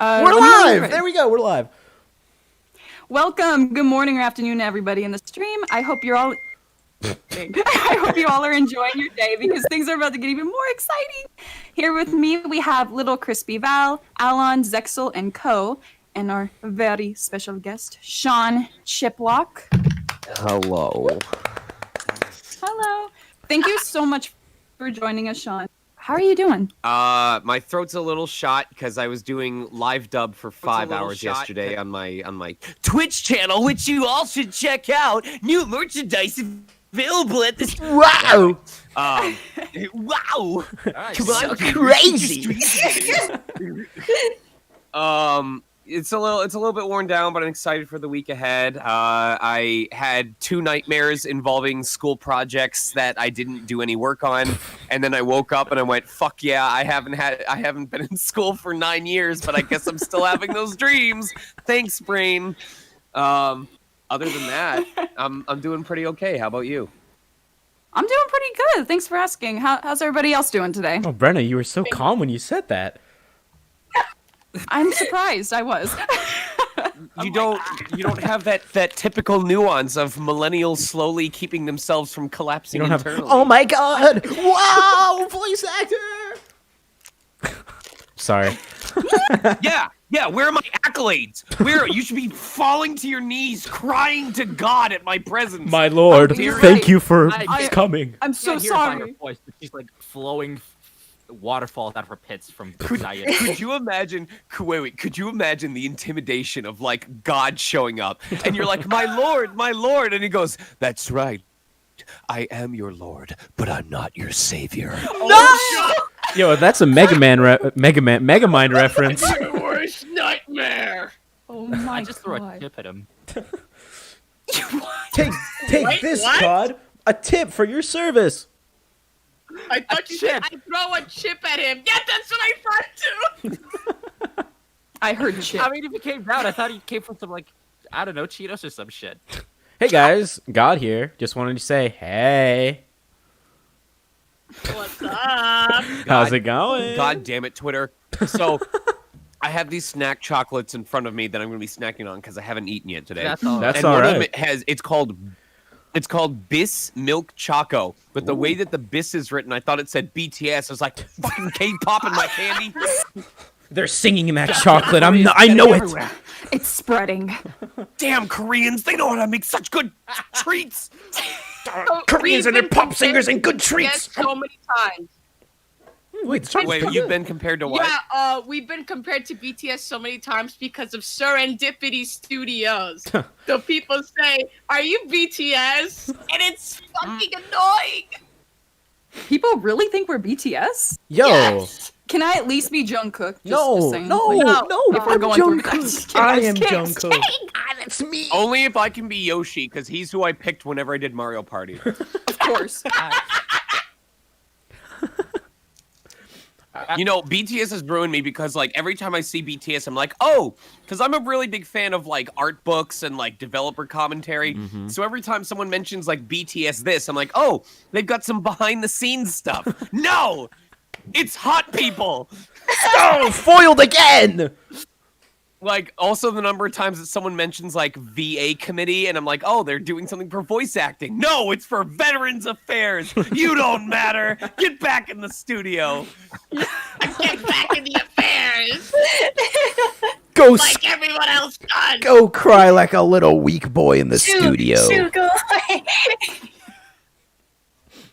We're live! There we go, we're live. Welcome. Good morning or afternoon, everybody in the stream. I hope you're all. I hope you all are enjoying your day because things are about to get even more exciting. Here with me, we have Little Crispy Val, Alon, Zexel, and Co. And our very special guest, Sean Chiplock. Hello. Hello. Thank you so much for joining us, Sean. How are you doing? My throat's a little shot because I was doing live dub for 5 hours yesterday on my Twitch channel, which you all should check out. New merchandise available at this. Wow! Wow! Right, Come so on, crazy. It's a little bit worn down, but I'm excited for the week ahead. I had 2 nightmares involving school projects that I didn't do any work on, and then I woke up and I went, "Fuck yeah! I haven't been in school for 9 years, but I guess I'm still having those dreams." Thanks, brain. Other than that, I'm doing pretty okay. How about you? I'm doing pretty good. Thanks for asking. How's everybody else doing today? Oh, Brenna, you were so calm when you said that. I'm surprised. I was. You don't have that typical nuance of millennials slowly keeping themselves from collapsing You don't have. internally. Oh my god! Wow! Voice actor! Sorry. Yeah, where are my accolades? You should be falling to your knees, crying to God at my presence. My lord, you're thank right. you for I- coming. I'm so Can't hear it by her sorry. voice, but she's like flowing waterfalls out of her pits from Could diet. you imagine? Wait. Could you imagine the intimidation of like God showing up, and you're like, my Lord," and he goes, "That's right, I am your Lord, but I'm not your savior." Yo, that's a Megamind reference. Your worst nightmare. Oh my I just threw a God. tip at him. Take this, Todd. A tip for your service. I thought you said chip. I'd throw a chip at him. Yeah, that's what I thought too. I heard shit. I mean, if he came down, I thought he came from some like, I don't know, Cheetos or some shit. Hey guys, God here. Just wanted to say, hey. What's up? How's it going? God damn it, Twitter. So, I have these snack chocolates in front of me that I'm going to be snacking on because I haven't eaten yet today. That's all. That's and all one right. of them it's called Bis Milk Choco. But the way that the Bis is written, I thought it said BTS. I was like, fucking K-pop in my candy. They're singing in that chocolate. I know it. It's spreading. Damn Koreans, they know how to make such good treats. Koreans and their pop singers and good Yes, treats. so many times. Wait, the chocolate's Wait, pretty you've good. been compared to what? Yeah, we've been compared to BTS so many times because of Serendipity Studios. So people say, "Are you BTS?" And it's fucking annoying. People really think we're BTS? Yo. Yes. Can I at least be Jungkook? Just No, saying. no, Like, no, if we're I'm going through- Jungkook. Just kidding, I just am kidding, just Jungkook. That's me. Only if I can be Yoshi, because he's who I picked whenever I did Mario Party. Of course. You know, BTS has ruined me because, like, every time I see BTS, I'm like, oh, because I'm a really big fan of, like, art books and, like, developer commentary. So every time someone mentions, like, BTS this, I'm like, oh, they've got some behind-the-scenes stuff. No! It's hot people! Oh, foiled again. Like, also the number of times that someone mentions, like, VA committee, and I'm like, oh, they're doing something for voice acting. No, it's for Veterans Affairs. You don't matter. Get back in the studio. Get back in the affairs Go, like everyone else does. go cry like a little weak boy in the studio.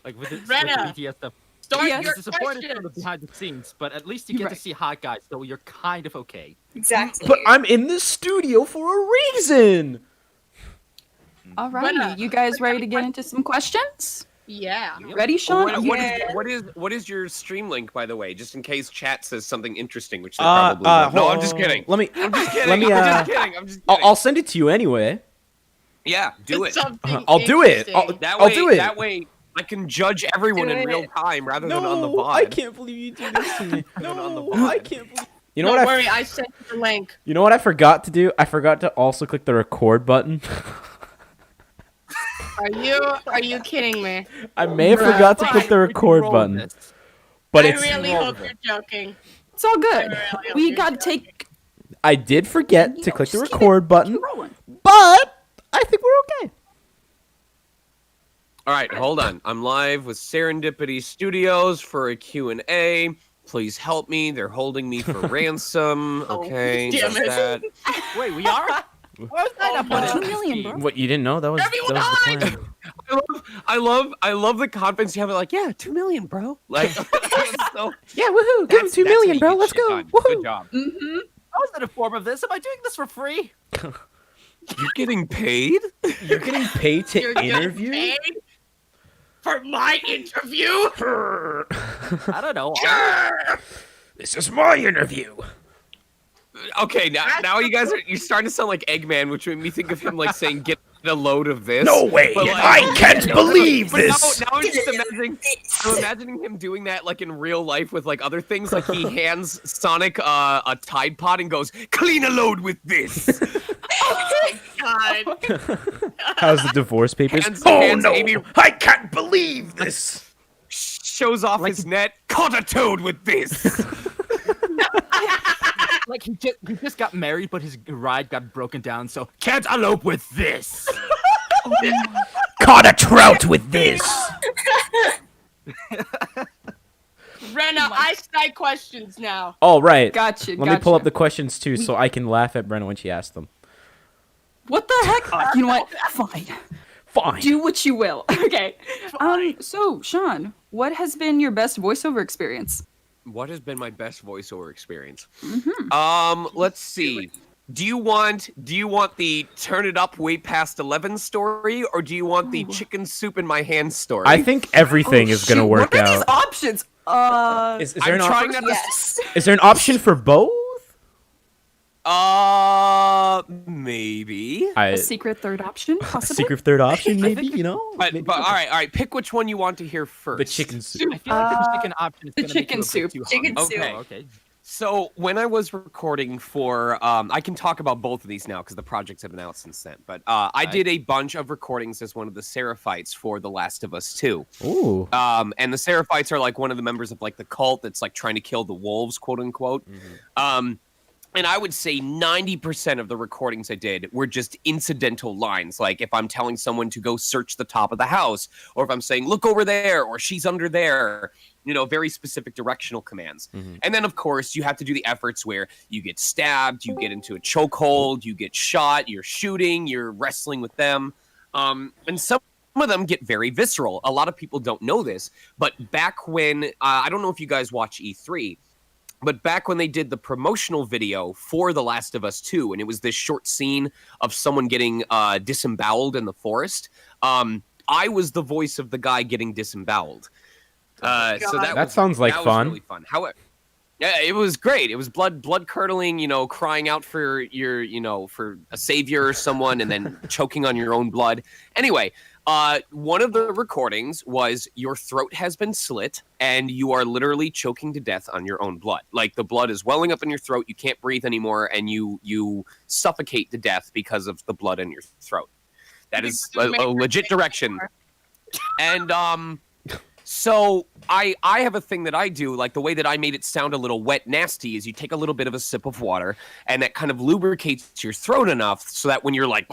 Like with the Brenna. BTS stuff. Start Yes. your It's disappointing from the questions. behind the scenes, but at least you get Right. to see hot guys, so you're kind of okay. Exactly. But I'm in the studio for a reason. All right. You guys ready to get into some questions? Yeah. Ready, Sean? What is your stream link, by the way, just in case chat says something interesting, which they Uh, probably won't. No, hold I'm just on. kidding. Let me. I'm just kidding. Let me, I'm just kidding. I'm just kidding. I'll send it to you anyway. Yeah, do it. Something I'll do it. interesting. That I'll way, do it. That way, I can judge everyone Do in real it. time rather than on the No, VOD. I can't believe you did this to me. on the No, VOD. I can't believe. You know Don't what? worry, I sent you the link. You know what I forgot to do? I forgot to also click the record button. Are you kidding me? I may have forgot to click the record button, but I it's really hope you're joking. It's all good. I really hope We you're got to joking. take I did forget to click the Just keep record button, keep rolling. but I think we're okay. All right, hold on. I'm live with Serendipity Studios for a Q&A. Please help me. They're holding me for ransom. Okay, damn there's it. that. Wait, we are? Where's that up on 2 it? million, bro. What, you didn't know? That was Everyone the plan. I love the confidence you have. Like, yeah, 2 million, bro. Like, so, Yeah, woohoo! Give him that's 2 how million, you bro. get Let's shit go. done. Woohoo! Good job. Mm-hmm. How is that a form of this? Am I doing this for free? You're getting paid? You're getting paid to You're getting paid for my interview? I don't know. This is my interview. Okay, now you guys you're starting to sound like Eggman, which made me think of him like saying, "Get a load of this." No way! But, like, I can't believe but this. Now I'm just imagining him doing that like in real life with like other things. Like he hands Sonic a Tide Pod and goes, "Clean a load with this." God. How's the divorce papers? Hands Amy I can't believe this. shows off his net. Caught a toad with this. Like he just got married, but his ride got broken down, so can't elope with this. Caught a trout with this. Renna, I cite questions now. All right. Gotcha. Let me pull up the questions too, so I can laugh at Brenna when she asks them. What the heck? You know what? Fine. Fine. Do what you will. Okay. So Sean, what has been your best voiceover experience? What has been my best voiceover experience? Mm-hmm. Let's see. Do you want the turn it up way past 11 story, or do you want the chicken soup in my hand story? I think everything is gonna work What are these out. options? Is there I'm an trying not to. Yes. Is there an option for both? Maybe. A secret third option, A possibly. secret third option, maybe. You know. But all right. Pick which one you want to hear first. The chicken soup. I feel like the chicken option is the gonna make chicken you a bit soup. too Chicken hungry. soup. Okay. Okay. So when I was recording for, I can talk about both of these now because the projects have been out since then. But I did a bunch of recordings as one of the Seraphites for The Last of Us 2. Ooh. And the Seraphites are like one of the members of like the cult that's like trying to kill the wolves, quote unquote. And I would say 90% of the recordings I did were just incidental lines. Like if I'm telling someone to go search the top of the house, or if I'm saying, look over there, or she's under there, you know, very specific directional commands. And then, of course, you have to do the efforts where you get stabbed, you get into a chokehold, you get shot, you're shooting, you're wrestling with them. And some of them get very visceral. A lot of people don't know this, but back when, I don't know if you guys watch E3, but back when they did the promotional video for The Last of Us 2, and it was this short scene of someone getting disemboweled in the forest, I was the voice of the guy getting disemboweled. So that sounds like was fun. really fun. However, yeah, it was great. It was blood curdling, you know, crying out for your, you know, for a savior or someone, and then choking on your own blood. Anyway, one of the recordings was your throat has been slit and you are literally choking to death on your own blood. Like the blood is welling up in your throat, you can't breathe anymore, and you suffocate to death because of the blood in your throat. That is a legit direction. And so I have a thing that I do, like the way that I made it sound a little wet nasty is you take a little bit of a sip of water and that kind of lubricates your throat enough so that when you're like,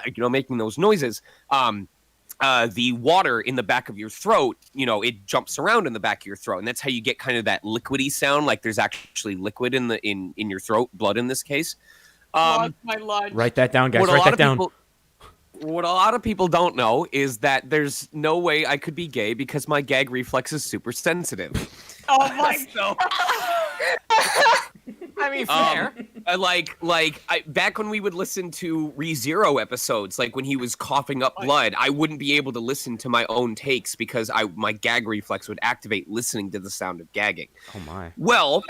you know, making those noises, the water in the back of your throat, you know, it jumps around in the back of your throat. And that's how you get kind of that liquidy sound, like there's actually liquid in your throat, blood in this case. Lost my lunch. Write that down, guys. Write that down. What a lot of people don't know is that there's no way I could be gay because my gag reflex is super sensitive. Oh my So, I mean, fair. back when we would listen to ReZero episodes, like when he was coughing up blood, I wouldn't be able to listen to my own takes because my gag reflex would activate listening to the sound of gagging. Oh my. Well,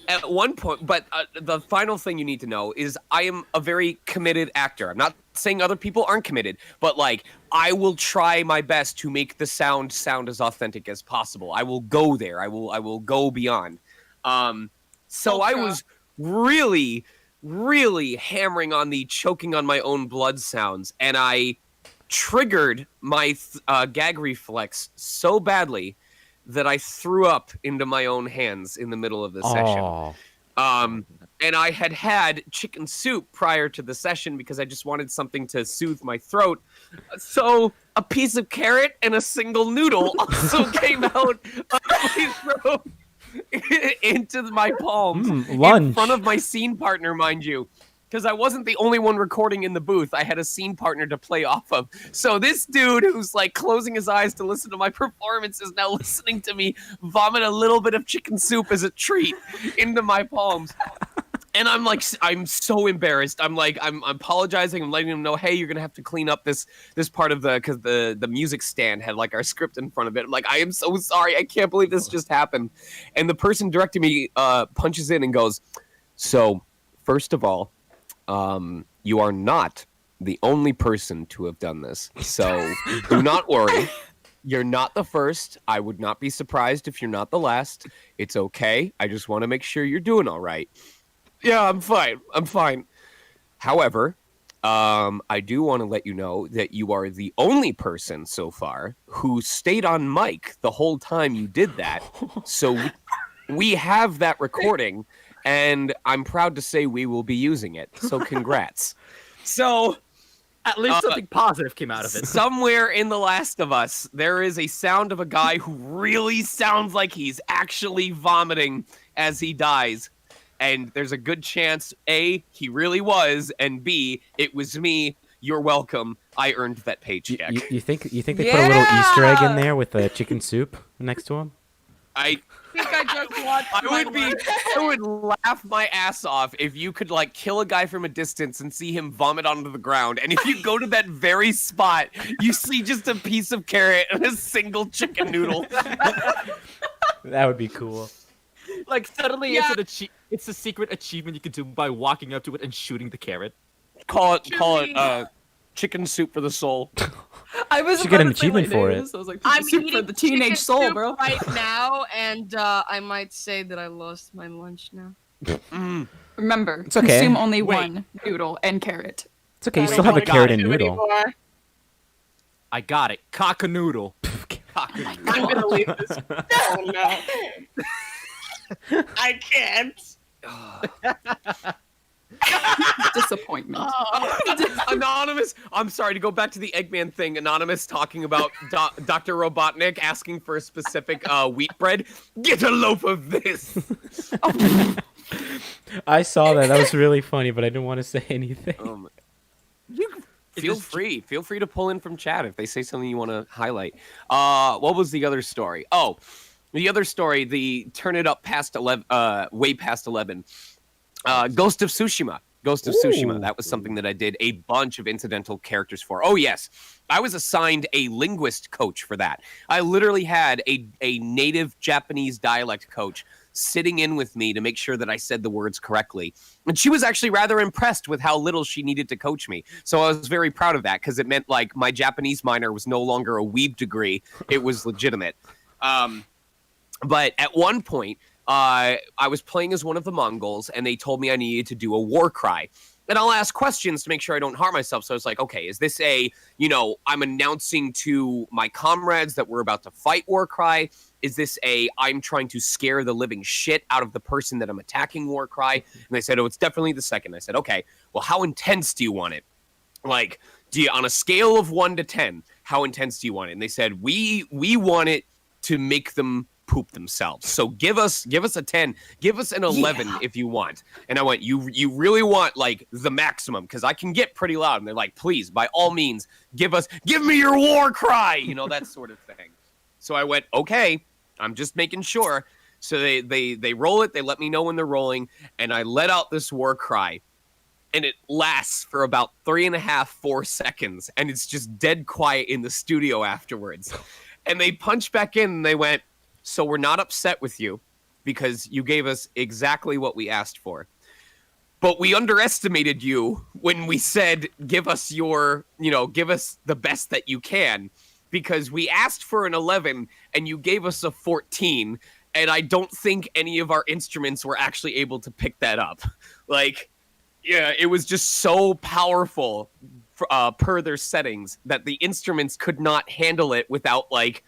at one point, but the final thing you need to know is I am a very committed actor. I'm not saying other people aren't committed, but like I will try my best to make the sound as authentic as possible. I will go there. I will go beyond. So I was really, really hammering on the choking on my own blood sounds, and I triggered my gag reflex so badly that I threw up into my own hands in the middle of the session. and I had chicken soup prior to the session because I just wanted something to soothe my throat. So a piece of carrot and a single noodle also came out of my throat into my palms lunch. in front of my scene partner, mind you. Because I wasn't the only one recording in the booth. I had a scene partner to play off of. So this dude who's like closing his eyes to listen to my performance is now listening to me vomit a little bit of chicken soup as a treat into my palms. And I'm like, I'm so embarrassed. I'm apologizing. I'm letting him know, hey, you're gonna have to clean up this part of because the music stand had like our script in front of it. I'm like, I am so sorry. I can't believe this just happened. And the person directing me punches in and goes, so first of all, you are not the only person to have done this. So do not worry. You're not the first. I would not be surprised if you're not the last. It's okay. I just want to make sure you're doing all right. Yeah, I'm fine. I'm fine. However, I do want to let you know that you are the only person so far who stayed on mic the whole time you did that. So we have that recording. And I'm proud to say we will be using it. So congrats. So At least something positive came out of it. somewhere in The Last of Us, there is a sound of a guy who really sounds like he's actually vomiting as he dies. And there's a good chance, A, he really was, and B, it was me. You're welcome. I earned that paycheck. You think they put a little Easter egg in there with the chicken soup next to him? I think I just watched I would laugh my ass off if you could like kill a guy from a distance and see him vomit onto the ground. And if you go to that very spot, you see just a piece of carrot and a single chicken noodle. That would be cool. Like suddenly Yeah. it's a secret achievement you can do by walking up to it and shooting the carrot. Call it chicken soup for the soul. I was Should get an about to say, achievement like, for there it. is. I was like, I'm soup eating for the teenage chicken soul, soup bro. right now, and I might say that I lost my lunch now. Remember, It's okay. consume only Wait. one noodle and carrot. It's okay. You I still don't have a wanna carrot go and to noodle. anymore. I got it. Cock-a-noodle. I'm gonna leave this. Oh no. I can't. Disappointment. Anonymous, I'm sorry to go back to the Eggman thing. Anonymous talking about Dr. Robotnik asking for a specific wheat bread. Get a loaf of this. I saw that. That was really funny, but I didn't want to say anything. Feel free to pull in from chat if they say something you want to highlight. What was the other story? Oh, the other story, the turn it up past 11, way past 11. Ghost of Tsushima. Ooh. That was something that I did a bunch of incidental characters for. Oh, yes. I was assigned a linguist coach for that. I literally had a native Japanese dialect coach sitting in with me to make sure that I said the words correctly. And she was actually rather impressed with how little she needed to coach me. So I was very proud of that because it meant like my Japanese minor was no longer a weeb degree. It was legitimate. But at one point, I was playing as one of the Mongols, and they told me I needed to do a war cry. And I'll ask questions to make sure I don't harm myself. So I was like, okay, is this I'm announcing to my comrades that we're about to fight war cry? Is this I'm trying to scare the living shit out of the person that I'm attacking war cry? And they said, oh, it's definitely the second. I said, okay, well, how intense do you want it? Like, on a scale of 1 to 10, how intense do you want it? And they said, we want it to make them poop themselves. So give us a 10, give us an 11 if you want. And I went, you really want like the maximum because I can get pretty loud. And they're like, please, by all means, give me your war cry, that sort of thing. So I went, okay, I'm just making sure. So they roll it, they let me know when they're rolling, and I let out this war cry. And it lasts for about 3.5, 4 seconds, and it's just dead quiet in the studio afterwards. And they punch back in and they went, so we're not upset with you because you gave us exactly what we asked for. But we underestimated you when we said, give us the best that you can, because we asked for an 11 and you gave us a 14. And I don't think any of our instruments were actually able to pick that up. Like, yeah, it was just so powerful per their settings that the instruments could not handle it without like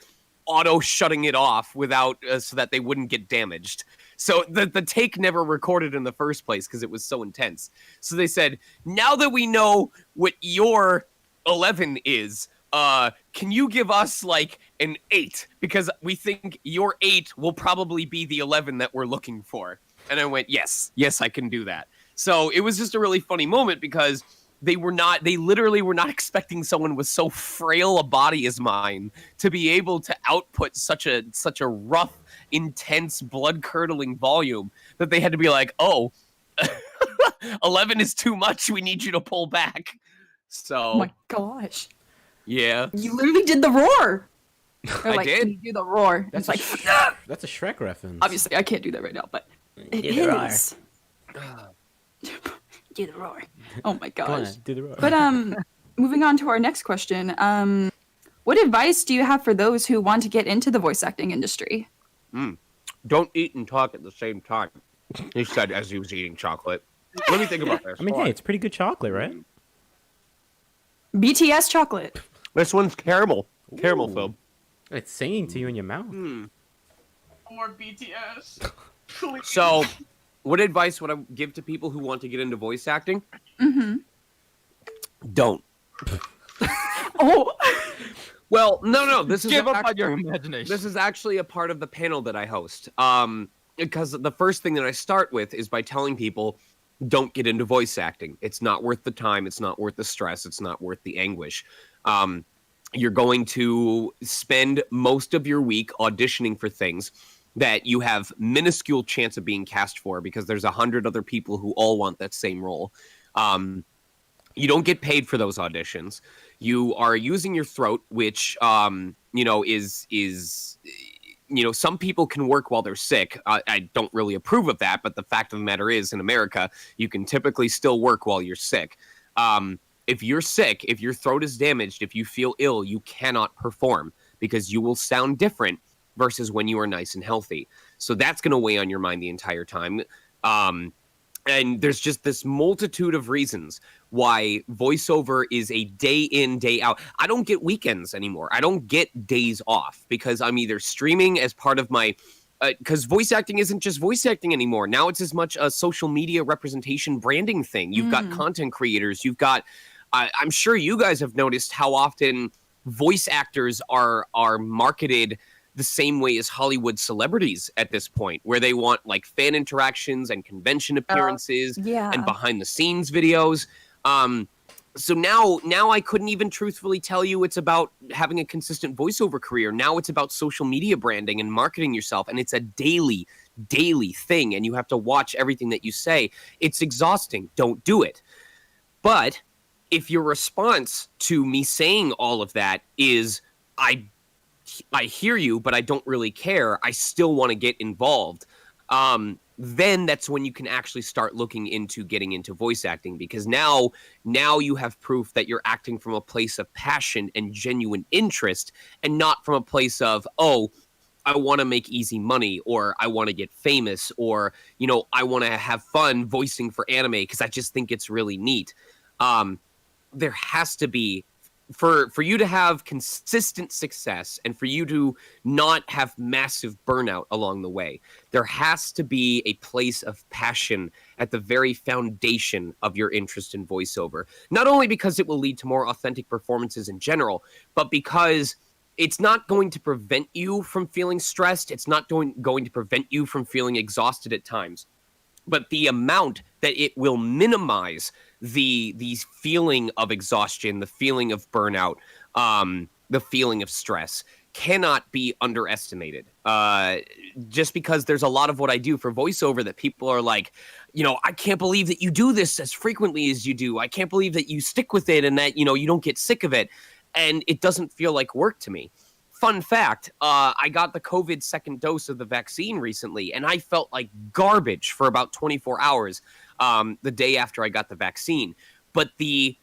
auto shutting it off without so that they wouldn't get damaged. So the take never recorded in the first place because it was so intense. So they said, now that we know what your 11 is, can you give us like an 8? Because we think your 8 will probably be the 11 that we're looking for. And I went, yes, I can do that. So it was just a really funny moment because they literally were not expecting someone with so frail a body as mine to be able to output such a rough, intense, blood-curdling volume that they had to be like, oh, 11 is too much. We need you to pull back. So, Oh my gosh. yeah. You literally did the roar. Or I like, did. Can you do the roar? That's It's a like, That's a Shrek reference. obviously, I can't do that right now, but it Do the roar. is. Do the roar. Oh my Come on, gosh. do the roar. But moving on to our next question. What advice do you have for those who want to get into the voice acting industry? Don't eat and talk at the same time, he said as he was eating chocolate. Let me think about this. I mean, hey, it's pretty good chocolate, right? BTS chocolate. This one's caramel. Caramel Ooh. film. It's singing to you in your mouth. More BTS. Please. So, what advice would I give to people who want to get into voice acting? Mm-hmm. Don't. Oh. Well, no. This is Give up on your imagination. This is actually a part of the panel that I host. Because the first thing that I start with is by telling people, don't get into voice acting. It's not worth the time. It's not worth the stress. It's not worth the anguish. You're going to spend most of your week auditioning for things that you have minuscule chance of being cast for because there's 100 other people who all want that same role. You don't get paid for those auditions. You are using your throat, which is some people can work while they're sick. I don't really approve of that, but the fact of the matter is, in America, you can typically still work while you're sick. If you're sick, if your throat is damaged, if you feel ill, you cannot perform because you will sound different versus when you are nice and healthy. So that's going to weigh on your mind the entire time. And there's just this multitude of reasons why voiceover is a day in, day out. I don't get weekends anymore. I don't get days off because I'm either streaming as part of my... Because voice acting isn't just voice acting anymore. Now it's as much a social media representation branding thing. You've got content creators. You've got... I'm sure you guys have noticed how often voice actors are marketed the same way as Hollywood celebrities at this point, where they want like fan interactions and convention appearances yeah. and behind the scenes videos. So now I couldn't even truthfully tell you it's about having a consistent voiceover career. Now it's about social media branding and marketing yourself. And it's a daily thing. And you have to watch everything that you say. It's exhausting. Don't do it. But if your response to me saying all of that is, I hear you, but I don't really care, I still want to get involved, then that's when you can actually start looking into getting into voice acting, because now you have proof that you're acting from a place of passion and genuine interest and not from a place of, oh, I want to make easy money, or I want to get famous, or, I want to have fun voicing for anime because I just think it's really neat. There has to be, for you to have consistent success and for you to not have massive burnout along the way, there has to be a place of passion at the very foundation of your interest in voiceover. Not only because it will lead to more authentic performances in general, but because it's not going to prevent you from feeling stressed. It's not going to prevent you from feeling exhausted at times. But the amount that it will minimize the feeling of exhaustion, the feeling of burnout, the feeling of stress cannot be underestimated. Just because there's a lot of what I do for voiceover that people are like, I can't believe that you do this as frequently as you do. I can't believe that you stick with it and that, you don't get sick of it. And it doesn't feel like work to me. Fun fact, I got the COVID second dose of the vaccine recently, and I felt like garbage for about 24 hours the day after I got the vaccine. But the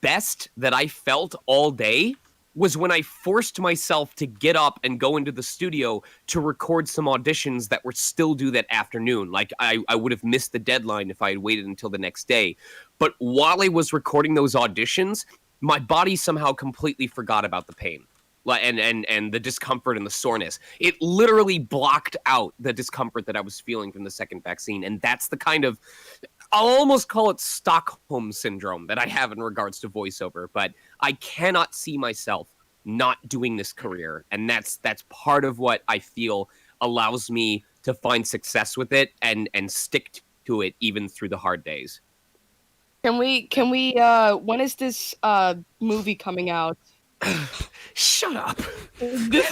best that I felt all day was when I forced myself to get up and go into the studio to record some auditions that were still due that afternoon. Like, I would have missed the deadline if I had waited until the next day. But while I was recording those auditions, my body somehow completely forgot about the pain. and the discomfort and the soreness. It literally blocked out the discomfort that I was feeling from the second vaccine, and that's the kind of, I'll almost call it Stockholm syndrome that I have in regards to voiceover. But I cannot see myself not doing this career, and that's part of what I feel allows me to find success with it and stick to it even through the hard days. Can we when is this movie coming out? Shut up. This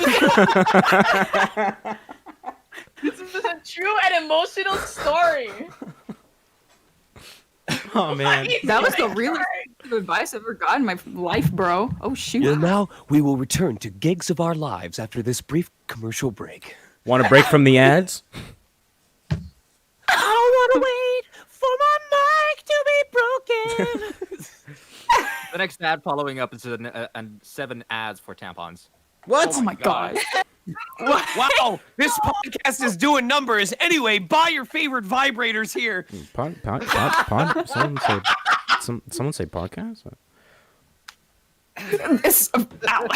is a true and emotional story. Oh man. That was the realest piece of advice I've ever got in my life, bro. Oh shoot. And now we will return to gigs of our lives after this brief commercial break. Want a break from the ads? I want to wait for my mic to be broken. The next ad following up is 7 ads for tampons. What? Oh my god. Wow, this podcast is doing numbers. Anyway, buy your favorite vibrators here. Pod? Someone say podcast? Ow.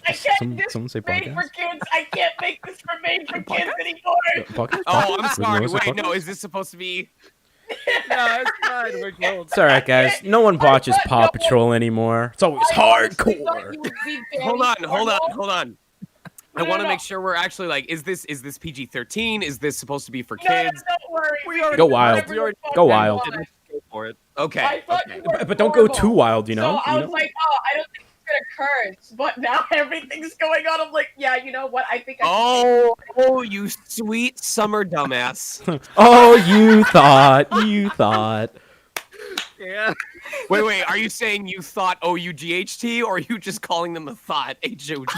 I can't just Someone say made for podcast? kids. I can't make this for made for kids anymore. Podcast? Oh, I'm Podcast? sorry. Notice a Wait, podcast? no, is this supposed to be? No, it's fine. We're cold. It's alright, guys. No one watches Paw Patrol anymore. It's always hardcore. Hold on. I want to make sure we're actually like, is this PG-13? Is this supposed to be for kids? No, don't worry. Go wild. Go wild. Go for it. Okay. I thought you were But don't go horrible. too wild, you know? So I You was know? like, oh, I don't think it's gonna curse. But now everything's going on. I'm like, yeah, you know what? I think I Oh, you sweet summer dumbass. Oh, you thought. Yeah. Wait, are you saying you thought O-U-G-H-T, or are you just calling them a thought, H-O-T?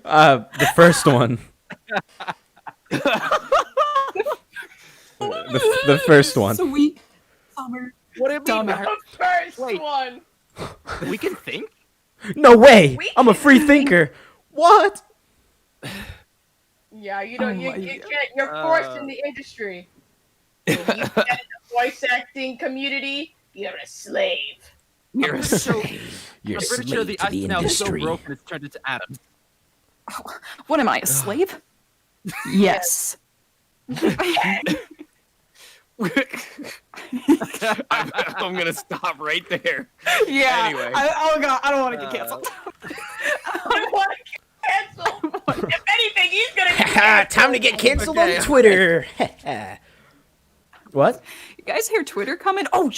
The first one. the first one. Sweet summer. What do you mean? Dumbass. the first Wait. one. We can think? No way! I'm a free thinker. What? Yeah, you know, Oh you my can't. You're forced in the industry. If you get in the voice acting community, you're a slave. You're a You're I'm pretty sure the ice is now so broken it's turned into atoms. What am I, a slave? Yes. I'm gonna stop right there. Yeah. Anyway. Oh god, I don't want to get canceled. I want to get canceled. If anything, he's gonna get canceled. Time to get canceled Okay. on Twitter. What? You guys hear Twitter coming? Oh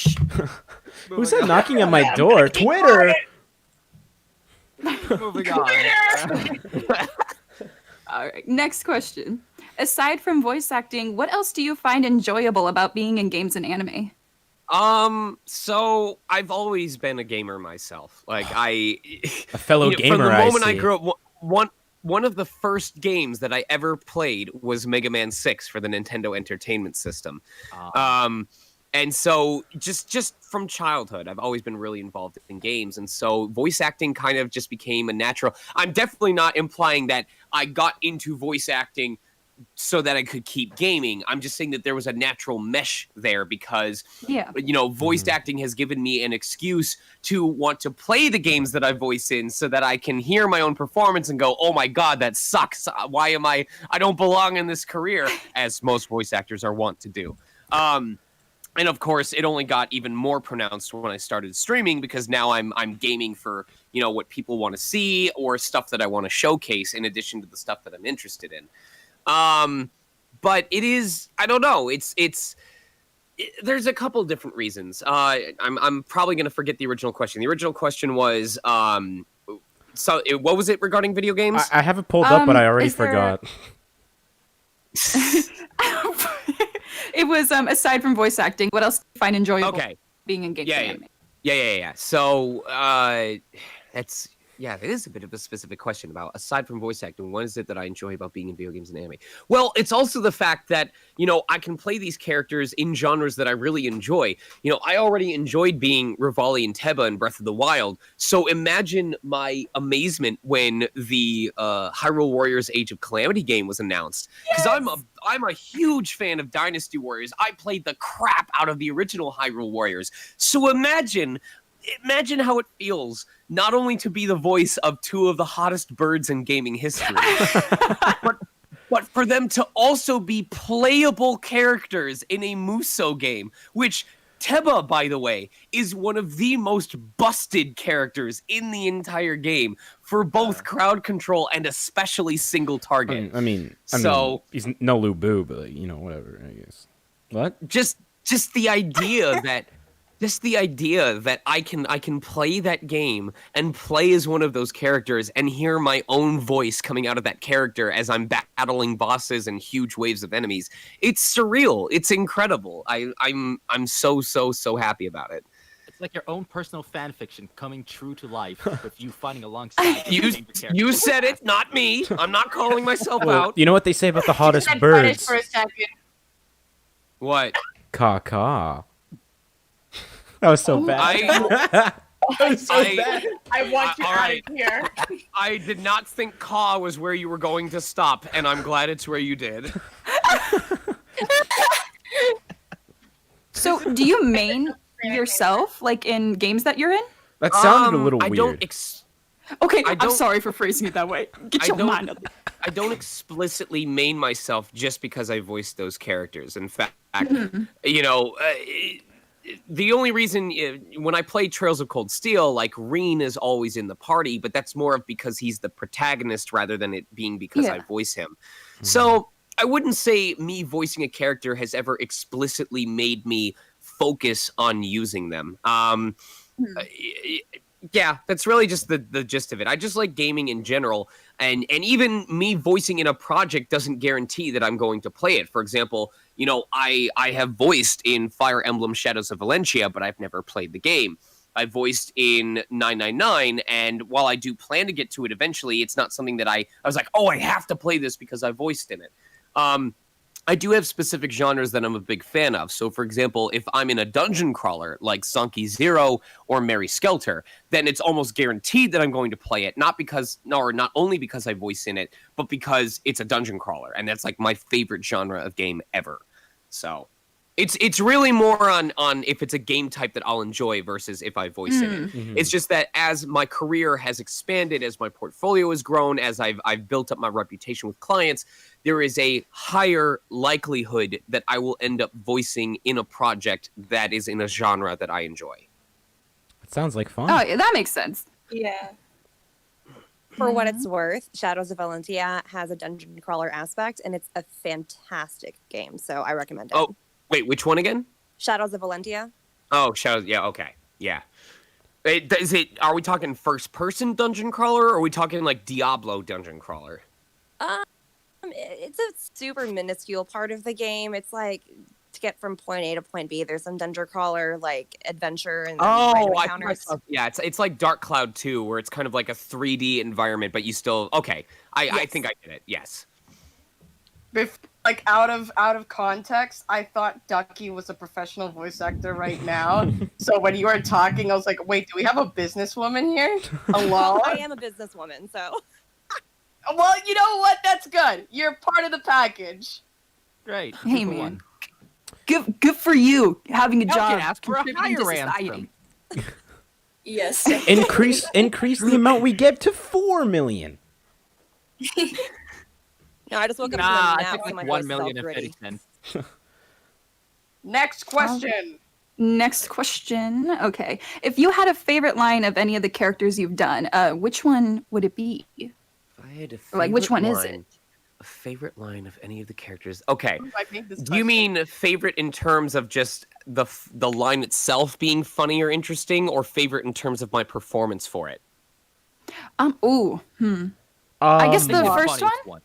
Who's that knocking at my door? Twitter. Moving on. All right, next question. Aside from voice acting, what else do you find enjoyable about being in games and anime? So I've always been a gamer myself. Like a fellow gamer, From the moment I I see. grew up, one of the first games that I ever played was Mega Man 6 for the Nintendo Entertainment System. And so just from childhood, I've always been really involved in games. And so voice acting kind of just became a natural. I'm definitely not implying that I got into voice acting so that I could keep gaming. I'm just saying that there was a natural mesh there because, Yeah. you know, voice acting has given me an excuse to want to play the games that I voice in so that I can hear my own performance and go, oh my God, that sucks. Why am I don't belong in this career, as most voice actors are wont to do. And of course, it only got even more pronounced when I started streaming because now I'm gaming for, you know, what people want to see or stuff that I want to showcase in addition to the stuff that I'm interested in. But it is, I don't know. There's a couple different reasons. I'm probably going to forget the original question. The original question was, what was it regarding video games? I have it pulled up, but I already is there- forgot. It was aside from voice acting, what else do you find enjoyable Okay. being in games Yeah, and yeah. anime? Yeah. So, it is a bit of a specific question about, aside from voice acting, what is it that I enjoy about being in video games and anime? Well, it's also the fact that, you know, I can play these characters in genres that I really enjoy. You know, I already enjoyed being Rivali and Teba in Breath of the Wild. So imagine my amazement when the Hyrule Warriors Age of Calamity game was announced. Because I'm a huge fan of Dynasty Warriors. I played the crap out of the original Hyrule Warriors. So imagine imagine how it feels not only to be the voice of two of the hottest birds in gaming history, but for them to also be playable characters in a Muso game, which Teba, by the way, is one of the most busted characters in the entire game for both crowd control and especially single target. I mean, he's no Lu Bu, but like, whatever. I guess. What? Just the idea that. Just the idea that I can play that game and play as one of those characters and hear my own voice coming out of that character as I'm battling bosses and huge waves of enemies. It's surreal. It's incredible. I'm so happy about it. It's like your own personal fan fiction coming true to life with you fighting alongside You said it, not me. I'm not calling myself out. You know what they say about the hottest Said birds? for a second. What? Caw. That was so bad. I want you all out right. of here. I did not think Caw was where you were going to stop, and I'm glad it's where you did. So, do you main yourself, like in games that you're in? That sounded a little I weird. don't Okay, I I'm don't- sorry for phrasing it that way. Get your mind up. I don't explicitly main myself just because I voiced those characters. In fact, the only reason when I play Trails of Cold Steel, like Reen is always in the party, but that's more of because he's the protagonist rather than it being because I voice him. So I wouldn't say me voicing a character has ever explicitly made me focus on using them. Yeah, that's really just the gist of it. I just like gaming in general, and even me voicing in a project doesn't guarantee that I'm going to play it. For example, I have voiced in Fire Emblem Shadows of Valentia, but I've never played the game. I voiced in 999, and while I do plan to get to it eventually, it's not something that I was like, oh, I have to play this because I voiced in it. I do have specific genres that I'm a big fan of. So, for example, if I'm in a dungeon crawler like Sankey Zero or Mary Skelter, then it's almost guaranteed that I'm going to play it, not only because I voice in it, but because it's a dungeon crawler, and that's like my favorite genre of game ever. So, it's really more on if it's a game type that I'll enjoy versus if I voice in it. Mm-hmm. It's just that as my career has expanded, as my portfolio has grown, as I've built up my reputation with clients, there is a higher likelihood that I will end up voicing in a project that is in a genre that I enjoy. It sounds like fun. Oh, yeah, that makes sense. Yeah. For what it's worth, Shadows of Valentia has a dungeon crawler aspect, and it's a fantastic game, so I recommend it. Oh, wait, which one again? Shadows of Valentia. Oh, Shadows. Yeah, okay. Yeah. Are we talking first-person dungeon crawler, or are we talking like Diablo dungeon crawler? It's a super minuscule part of the game. It's like to get from point A to point B. There's some dungeon crawler like adventure and random encounters. Yeah, it's like Dark Cloud 2, where it's kind of like a 3D environment, but you still I think I get it. Yes. Like out of context, I thought Ducky was a professional voice actor right now. So when you were talking, I was like, wait, do we have a businesswoman here? Hello? I am a businesswoman, so. Well, you know what? That's good. You're part of the package. Great. Hey, Number man. one. Good for you having a Hell job. yeah, ask for a contributing to higher society. ransom. Yes. Increase the amount we get to 4 million. No, I just woke up Nah, from a I nap, think so my like voice 1 is million all and gritty. 50 cents. Next question. Next question. Okay. If you had a favorite line of any of the characters you've done, which one would it be? If I had a Like, which favorite one is line- it? A favorite line of any of the characters. Okay. I made this Do you question. mean favorite in terms of just the line itself being funny or interesting, or favorite in terms of my performance for it? I guess the Think first funniest one.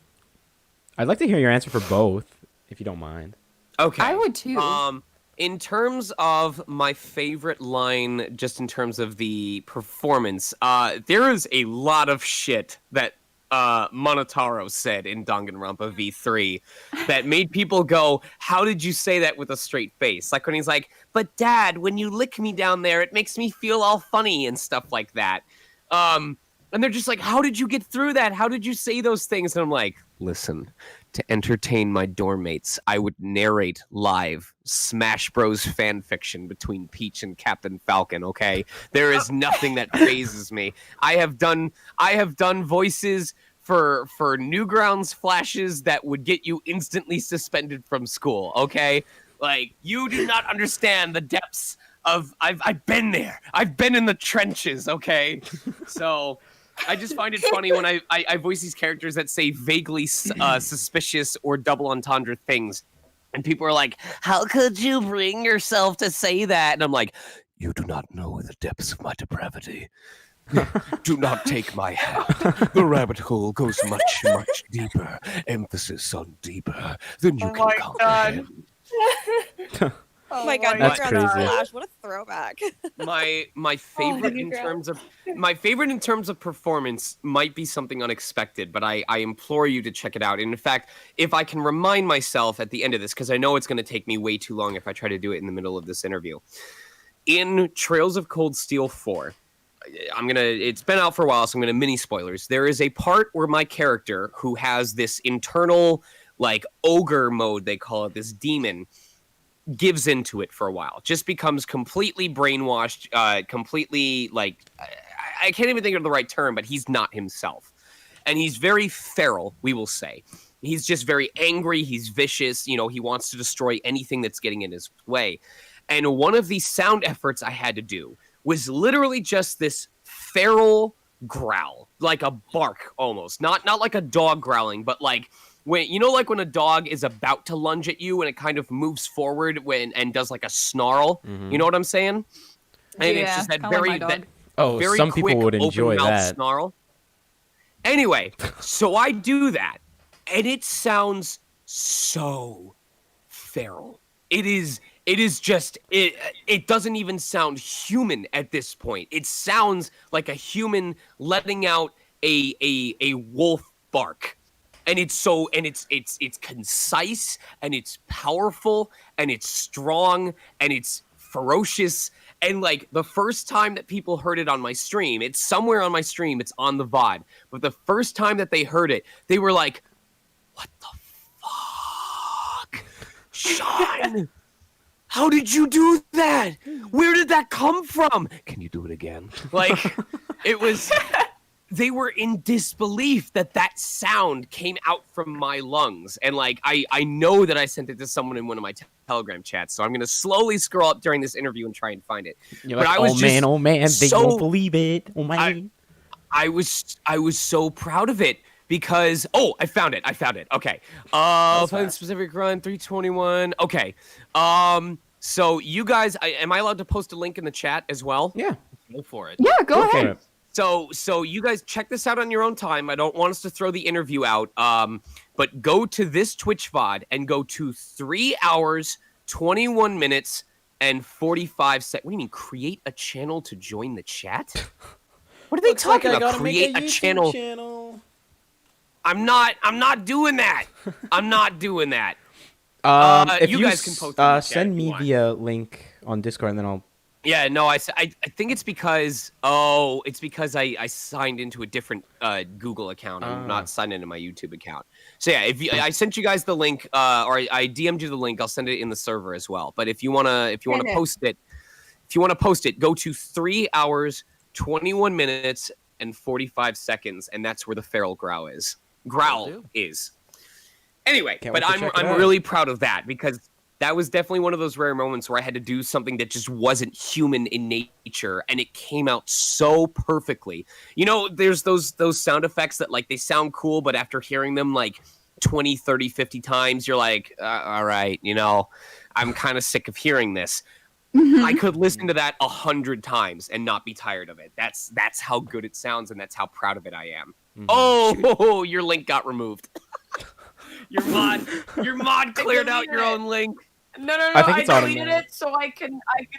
I'd like to hear your answer for both, if you don't mind. Okay. I would too. In terms of my favorite line, just in terms of the performance, there is a lot of shit that Monotaro said in Danganronpa V3 that made people go, how did you say that with a straight face? Like when he's like, but Dad, when you lick me down there, it makes me feel all funny and stuff like that. And they're just like, how did you get through that? How did you say those things? And I'm like, listen, to entertain my dorm mates, I would narrate live Smash Bros fan fiction between Peach and Captain Falcon, okay? There is nothing that phases me. I have done voices for Newgrounds flashes that would get you instantly suspended from school, okay? Like, you do not understand the depths of I've been there. I've been in the trenches, okay? So I just find it funny when I voice these characters that say vaguely suspicious or double entendre things. And people are like, how could you bring yourself to say that? And I'm like, you do not know the depths of my depravity. Do not take my hand. The rabbit hole goes much, much deeper. Emphasis on deeper than you can comprehend. Oh my god, That's Background crazy. Flash, what a throwback. My favorite in terms of performance might be something unexpected, but I implore you to check it out. And in fact, if I can remind myself at the end of this, because I know it's going to take me way too long if I try to do it in the middle of this interview. In Trails of Cold Steel 4, it's been out for a while, so I'm gonna mini spoilers. There is a part where my character, who has this internal like ogre mode, they call it, this demon, gives into it for a while, just becomes completely brainwashed, completely like I can't even think of the right term, but he's not himself, and he's very feral, we will say. He's just very angry, he's vicious, he wants to destroy anything that's getting in his way. And one of these sound efforts I had to do was literally just this feral growl, like a bark almost, not like a dog growling, but like when like when a dog is about to lunge at you and it kind of moves forward and does like a snarl. Mhm. You know what I'm saying? And it's Yeah, just that kinda like very my dog. very some people quick, would enjoy open-mouthed that. snarl. Anyway, so I do that, and it sounds so feral. It is just it doesn't even sound human at this point. It sounds like a human letting out a wolf bark. And it's concise, and it's powerful, and it's strong, and it's ferocious. And like the first time that people heard it on my stream, it's somewhere on my stream, it's on the VOD. But the first time that they heard it, they were like, what the fuck? Sean, how did you do that? Where did that come from? Can you do it again? Like, it was... They were in disbelief that sound came out from my lungs. And like, I know that I sent it to someone in one of my Telegram chats, so I'm going to slowly scroll up during this interview and try and find it. You're But like, I was oh man, they so- won't believe it. Oh man. I was so proud of it because I found it. Okay. I'll find the specific run 321. Okay. So you guys, am I allowed to post a link in the chat as well? Yeah. Go for it. Yeah, go Go for ahead. it. So you guys check this out on your own time. I don't want us to throw the interview out. But go to this Twitch VOD and go to 3 hours, 21 minutes, and 45 seconds. What do you mean, create a channel to join the chat? What are they talking about? Create a channel. I'm not doing that. I'm not doing that. If you guys can post it in the chat send if you me want. the link on Discord, and then I'll. Yeah, no, I think it's because I signed into a different Google account. I'm not signed into my YouTube account. So yeah, I sent you guys the link, or I DM'd you the link. I'll send it in the server as well. But if you wanna post it, go to 3 hours, 21 minutes, and 45 seconds, and that's where the feral growl is. Anyway, Can't but wait to check it I'm out. really proud of that because that was definitely one of those rare moments where I had to do something that just wasn't human in nature, and it came out so perfectly. There's those sound effects that like they sound cool, but after hearing them like 20, 30, 50 times, you're like, all right, I'm kind of sick of hearing this. I could listen to that 100 times and not be tired of it. That's how good it sounds, and that's how proud of it I am. Mhm. Oh, your link got removed. Your mod cleared out your own link. No, I think it's deleted automatic. it so I could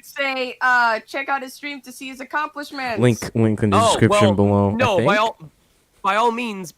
say check out his stream to see his accomplishments. Link in the description below. No, I think. by all means,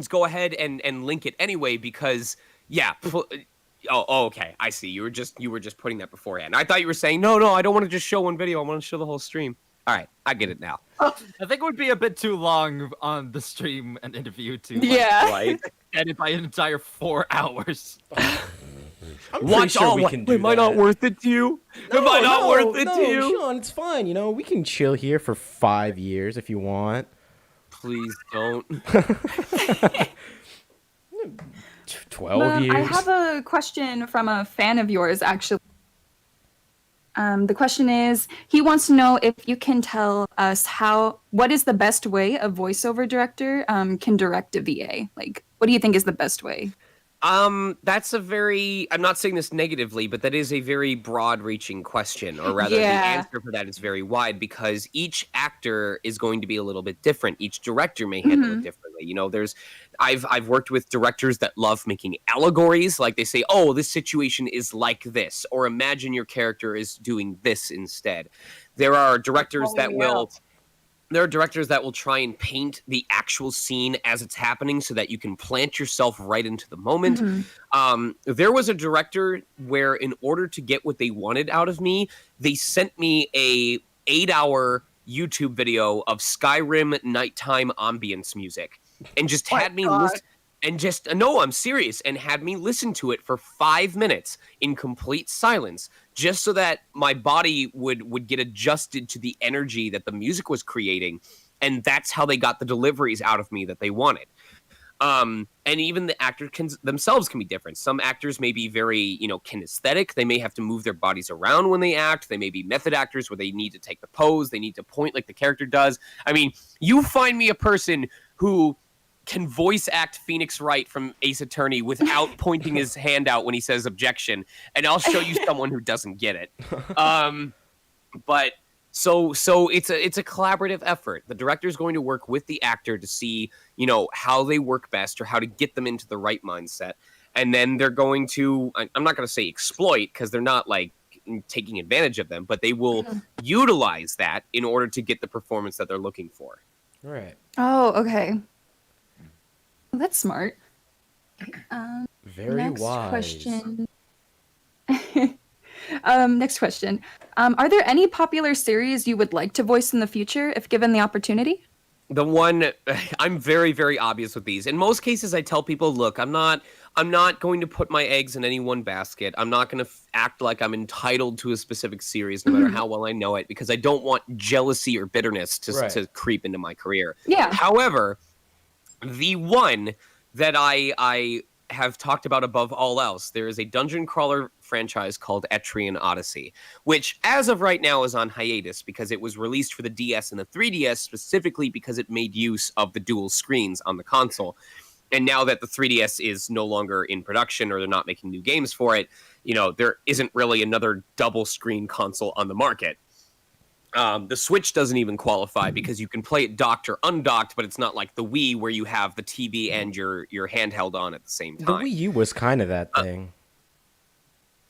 go ahead and link it anyway because okay, I see. You were just putting that beforehand. I thought you were saying no, I don't want to just show one video. I want to show the whole stream. All right, I get it now. I think it would be a bit too long on the stream and interview to Yeah. Right? extended by an entire 4 hours. I'm pretty Watch sure all. we can do Am I not that. worth it to you? Am I not worth it to you? Sean, it's fine. You know, we can chill here for 5 years if you want. Please don't. 12 years. I have a question from a fan of yours, actually. The question is, he wants to know if you can tell us what is the best way a voiceover director can direct a VA? Like, what do you think is the best way? That's a very, I'm not saying this negatively, but that is a very broad-reaching question, or rather, Yeah. the answer for that is very wide because each actor is going to be a little bit different. Each director may handle it differently. You know, I've worked with directors that love making allegories, like they say, oh, this situation is like this, or imagine your character is doing this instead. There are directors that will. There are directors that will try and paint the actual scene as it's happening so that you can plant yourself right into the moment. There was a director where in order to get what they wanted out of me, they sent me a 8-hour YouTube video of Skyrim nighttime ambience music and just had me listen. And just, no, I'm serious, and had me listen to it for 5 minutes in complete silence, just so that my body would get adjusted to the energy that the music was creating, and that's how they got the deliveries out of me that they wanted. And even the actors themselves can be different. Some actors may be very, kinesthetic. They may have to move their bodies around when they act. They may be method actors where they need to take the pose. They need to point like the character does. I mean, you find me a person who can voice act Phoenix Wright from Ace Attorney without pointing his hand out when he says objection, and I'll show you someone who doesn't get it. But so it's a collaborative effort. The director is going to work with the actor to see, how they work best or how to get them into the right mindset, and then they're going to, I'm not going to say exploit because they're not like taking advantage of them, but they will utilize that in order to get the performance that they're looking for. Right. Oh, okay. Well, that's smart. Very Next wise. question. Next question. Are there any popular series you would like to voice in the future if given the opportunity? The one, I'm very, very obvious with these. In most cases, I tell people, look, I'm not going to put my eggs in any one basket. I'm not going to act like I'm entitled to a specific series, no matter how well I know it, because I don't want jealousy or bitterness to creep into my career. Yeah. However, the one that I have talked about above all else, there is a dungeon crawler franchise called Etrian Odyssey, which as of right now is on hiatus because it was released for the DS and the 3DS specifically because it made use of the dual screens on the console. And now that the 3DS is no longer in production or they're not making new games for it, there isn't really another double screen console on the market. The Switch doesn't even qualify because you can play it docked or undocked, but it's not like the Wii where you have the TV and your handheld on at the same The time. Wii U was kind of that thing.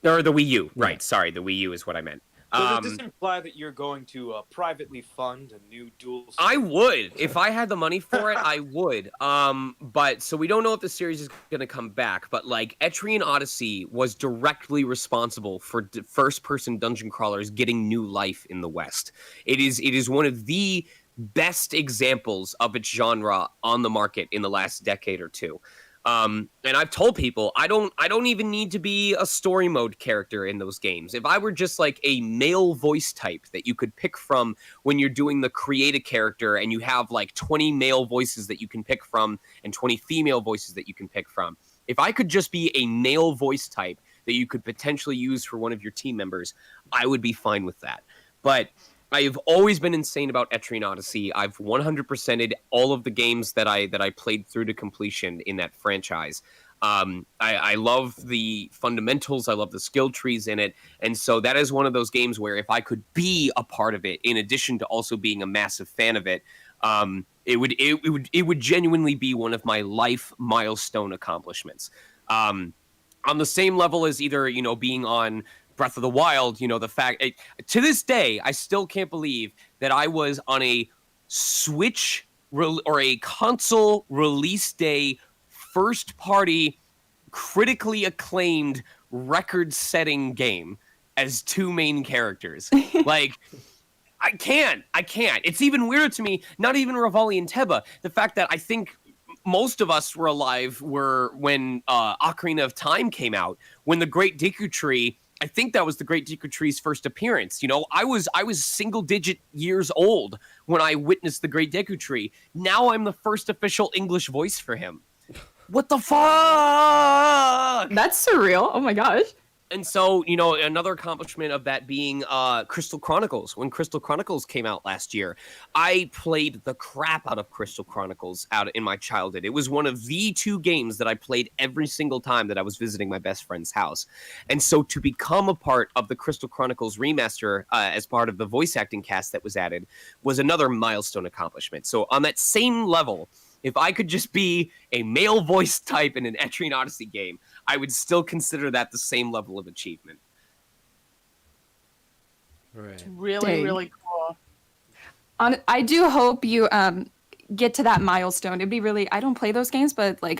Or the Wii U, right? Sorry, the Wii U is what I meant. So does this imply that you're going to privately fund a new dual? I would. If I had the money for it, I would. But so we don't know if the series is going to come back, but like Etrian Odyssey was directly responsible for first-person dungeon crawlers getting new life in the West. It is one of the best examples of its genre on the market in the last decade or two. And I've told people I don't even need to be a story mode character in those games. If I were just like a male voice type that you could pick from when you're doing the create a character and you have like 20 male voices that you can pick from and 20 female voices that you can pick from. If I could just be a male voice type that you could potentially use for one of your team members, I would be fine with that. But I have always been insane about Etrian Odyssey. I've 100%ed all of the games that I played through to completion in that franchise. I love the fundamentals. I love the skill trees in it. And so that is one of those games where if I could be a part of it, in addition to also being a massive fan of it, it would genuinely be one of my life milestone accomplishments. On the same level as either, being on Breath of the Wild, the fact to this day, I still can't believe that I was on a Switch or a console release day, first party, critically acclaimed, record setting game as two main characters. Like, I can't. It's even weirder to me, not even Rivali and Teba. The fact that I think most of us were alive were when Ocarina of Time came out, when the Great Deku Tree. I think that was the Great Deku Tree's first appearance. You know, I was single digit years old when I witnessed the Great Deku Tree. Now I'm the first official English voice for him. What the fuck? That's surreal. Oh my gosh. And so, you know, another accomplishment of that being Crystal Chronicles. When Crystal Chronicles came out last year, I played the crap out of Crystal Chronicles out in my childhood. It was one of the 2 games that I played every single time that I was visiting my best friend's house. And so to become a part of the Crystal Chronicles remaster as part of the voice acting cast that was added was another milestone accomplishment. So on that same level, if I could just be a male voice type in an Etrian Odyssey game, I would still consider that the same level of achievement. Right. Really, Dang. really cool. I do hope you get to that milestone. It'd be really. I don't play those games, but like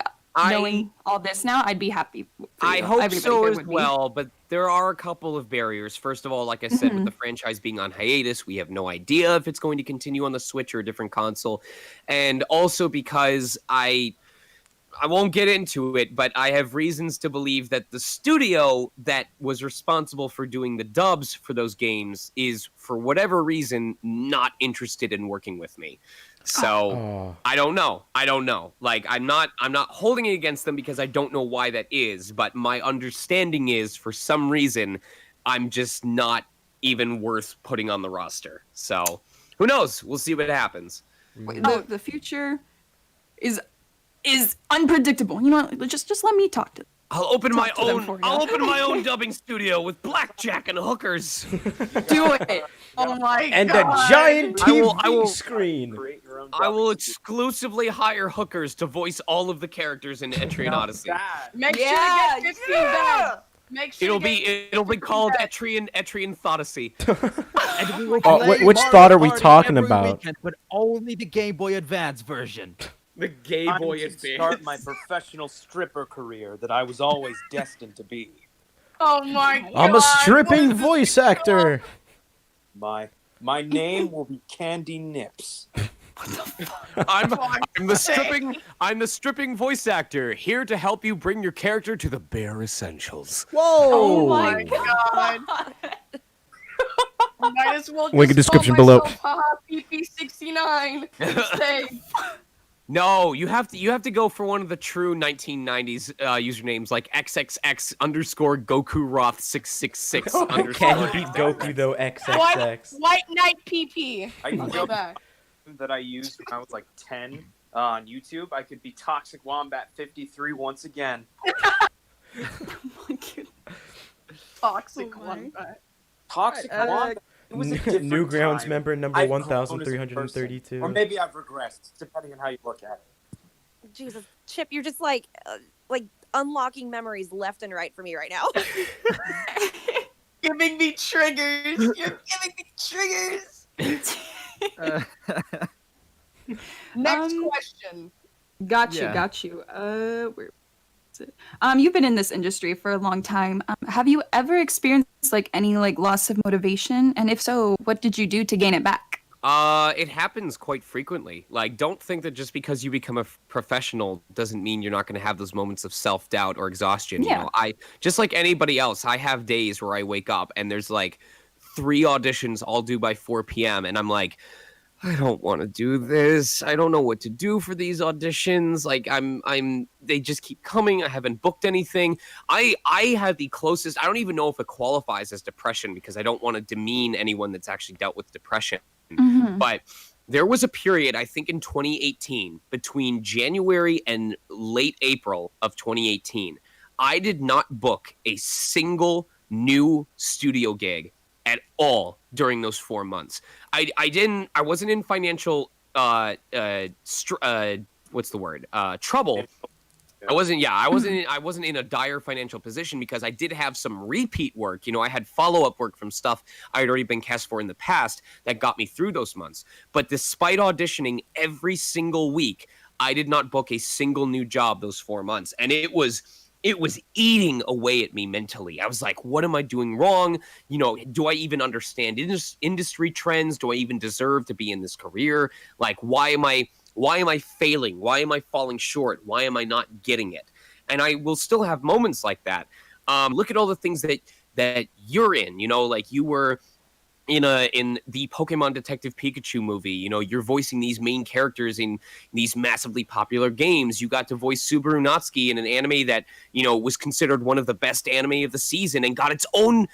knowing all this now, I'd be happy. For I you. hope Everybody so there as would be. well, but there are a couple of barriers. First of all, like I said, with the franchise being on hiatus, we have no idea if it's going to continue on the Switch or a different console. And also because I won't get into it, but I have reasons to believe that the studio that was responsible for doing the dubs for those games is, for whatever reason, not interested in working with me. So Oh. I don't know. Like I'm not holding it against them because I don't know why that is, but my understanding is for some reason I'm just not even worth putting on the roster. So who knows? We'll see what happens. The future is unpredictable. You know, just let me talk to. I'll open my to them for own. you. I'll open my own dubbing studio with blackjack and hookers. Do it. Oh my And god. a giant TV I will- screen. Create your own I will dubbing studio. exclusively hire hookers to voice all of the characters in Etrian Now Odyssey. that- Make Yeah, sure to get 15 beds. Make sure It'll be called Etrian Thodacy. And we will Oh, play which Mario thought are we Party talking every about? weekend, but only the Game Boy Advance version. The gay I'm boy to advance. start my professional stripper career that I was always destined to be. Oh my god. I'm a stripping voice actor. My name will be Candy Nips. I'm the stripping voice actor here to help you bring your character to the bare essentials. Whoa. Oh my god. Might as well Link in just description call below. myself, haha, PP69. Stay. No, you have to go for one of the true 1990s usernames like XXX _ Goku Roth 666 _ Can you beat Goku though? XXX. White Knight PP. I I'll know go back. that I used when I was like 10 on YouTube. I could be Toxic Wombat 53 once again. Toxic Oh my. one. Toxic Wombat. It was a different Newgrounds time. member number I've grown as a person. 1332. Or maybe I've regressed, depending on how you look at it. Jesus, Chip, you're just like unlocking memories left and right for me right now. Giving me triggers. You're giving me triggers. Next question. Got you. Yeah. Where is it? You've been in this industry for a long time. Have you ever experienced like any like loss of motivation? And if so, what did you do to gain it back? It happens quite frequently. Like, don't think that just because you become a professional doesn't mean you're not going to have those moments of self-doubt or exhaustion. Yeah. You know, I just like anybody else, I have days where I wake up and there's like 3 auditions all due by 4 p.m. and I'm like, I don't want to do this. I don't know what to do for these auditions. Like they just keep coming. I haven't booked anything. I have the closest, I don't even know if it qualifies as depression because I don't want to demean anyone that's actually dealt with depression. Mhm. But there was a period, I think in 2018, between January and late April of 2018, I did not book a single new studio gig at all during those 4 months. I wasn't in financial what's the word? Trouble. I wasn't in a dire financial position because I did have some repeat work. You know, I had follow-up work from stuff I had already been cast for in the past that got me through those months. But despite auditioning every single week, I did not book a single new job those 4 months. And it was eating away at me mentally. I was like, what am I doing wrong? You know, do I even understand industry trends? Do I even deserve to be in this career? Like, why am I Why am I failing? Why am I falling short? Why am I not getting it? And I will still have moments like that. Look at all the things that you're in. You know, like you were in the Pokemon Detective Pikachu movie. You know, you're voicing these main characters in these massively popular games. You got to voice Subaru Natsuki in an anime that, you know, was considered one of the best anime of the season and got its own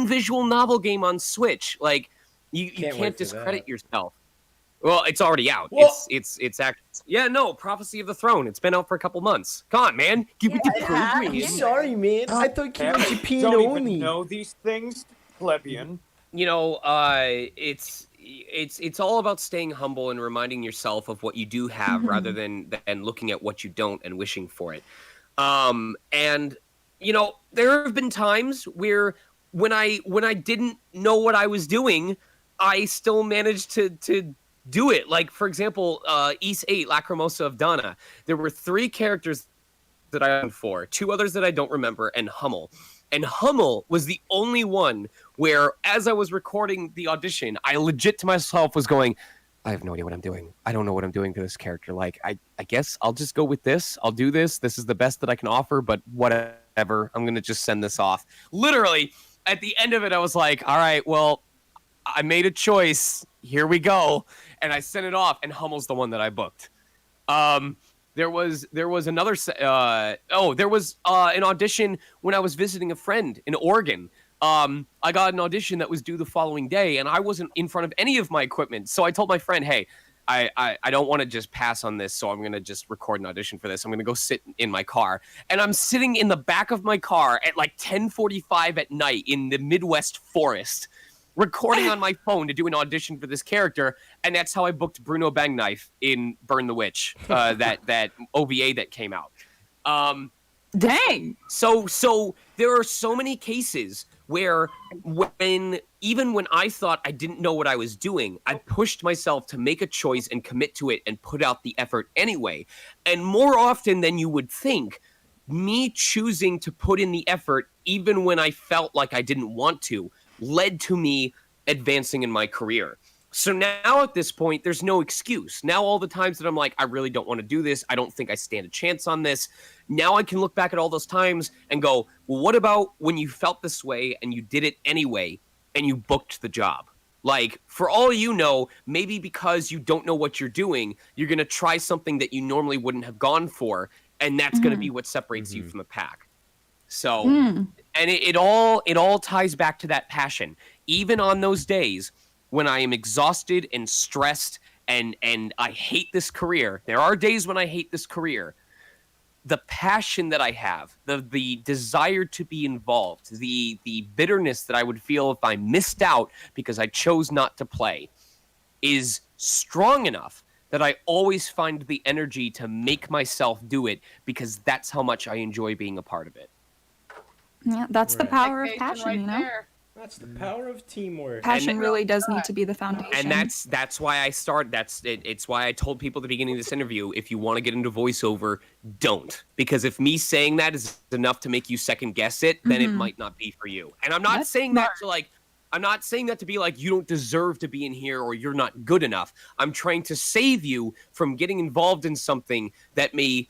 visual novel game on Switch. Like you can't discredit yourself. Well, it's already out. Well, it's yeah, no, Prophecy of the Throne. It's been out for a couple months. Come on, man. Give it the program. Sorry, man. I thought you were Japan Don't only. even know these things, plebeian. You know, it's all about staying humble and reminding yourself of what you do have rather than looking at what you don't and wishing for it. And you know, there have been times where when I didn't know what I was doing, I still managed to do it. Like, for example, East 8, Lacrimosa of Donna. There were 3 characters that I went for, 2 others that I don't remember, and Hummel. And Hummel was the only one where, as I was recording the audition, I legit to myself was going, I have no idea what I'm doing. I don't know what I'm doing for this character. Like, I guess I'll just go with this. I'll do this. This is the best that I can offer, but whatever. I'm going to just send this off. Literally, at the end of it, I was like, all right, well, I made a choice. Here we go. And I sent it off, and Hummel's the one that I booked. There was another there was an audition when I was visiting a friend in Oregon. I got an audition that was due the following day, and I wasn't in front of any of my equipment. So I told my friend, hey, I don't want to just pass on this, so I'm going to just record an audition for this. I'm going to go sit in my car. And I'm sitting in the back of my car at like 10:45 at night in the Midwest forest, recording on my phone to do an audition for this character, and that's how I booked Bruno Bangknife in Burn the Witch, that OVA that came out. Dang. So there are so many cases where even when I thought I didn't know what I was doing, I pushed myself to make a choice and commit to it and put out the effort anyway. And more often than you would think, me choosing to put in the effort even when I felt like I didn't want to led to me advancing in my career. So now at this point, there's no excuse. Now all the times that I'm like, I really don't want to do this, I don't think I stand a chance on this, now I can look back at all those times and go, well, what about when you felt this way and you did it anyway and you booked the job? Like, for all you know, maybe because you don't know what you're doing, you're going to try something that you normally wouldn't have gone for, and that's going to be what separates you from the pack. So, and it all ties back to that passion. Even on those days when I am exhausted and stressed and I hate this career, there are days when I hate this career. The passion that I have, the desire to be involved, the bitterness that I would feel if I missed out because I chose not to play is strong enough that I always find the energy to make myself do it because that's how much I enjoy being a part of it. Yeah, that's the power of Dedication passion, right you know? there. That's the power of teamwork. Passion really does need to be the foundation. And that's why I start. It's why I told people at the beginning of this interview, if you want to get into voiceover, don't. Because if me saying that is enough to make you second guess it, then it might not be for you. And I'm not saying that to like, I'm not saying that to be like, you don't deserve to be in here or you're not good enough. I'm trying to save you from getting involved in something that may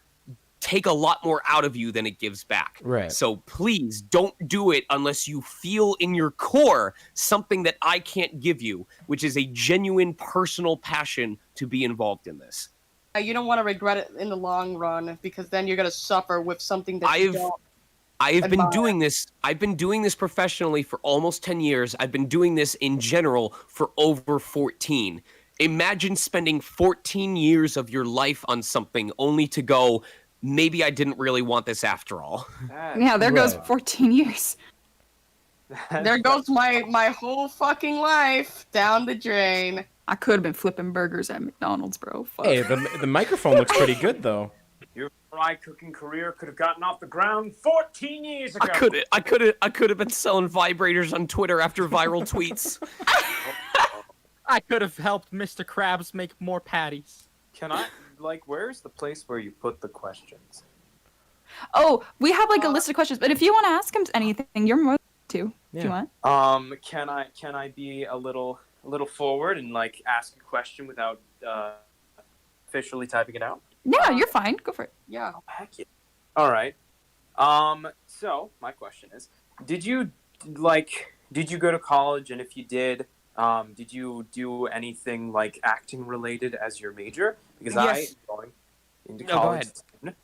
take a lot more out of you than it gives back. Right. So please don't do it unless you feel in your core something that I can't give you, which is a genuine personal passion to be involved in this. You don't want to regret it in the long run because then you're going to suffer with something that you don't. I've been doing this. I've been doing this professionally for almost 10 years. I've been doing this in general for over 14. Imagine spending 14 years of your life on something only to go, maybe I didn't really want this after all. Yeah, there goes 14 years. There goes my whole fucking life down the drain. I could have been flipping burgers at McDonald's, bro. Fuck. Hey, the microphone looks pretty good though. Your fry cooking career could have gotten off the ground 14 years ago. I could have been selling vibrators on Twitter after viral tweets. I could have helped Mr. Krabs make more patties. Can I, where's the place where you put the questions? Oh, we have like a list of questions, but if you want to ask him anything, you're more to. If you want. Can I be a little forward and ask a question without officially typing it out? Yeah, you're fine. Go for it. Yeah. Oh, heck yeah. All right. So my question is, did you go to college, and if you did you do anything like acting related as your major? Because I am Yes. going into No, go college ahead. soon,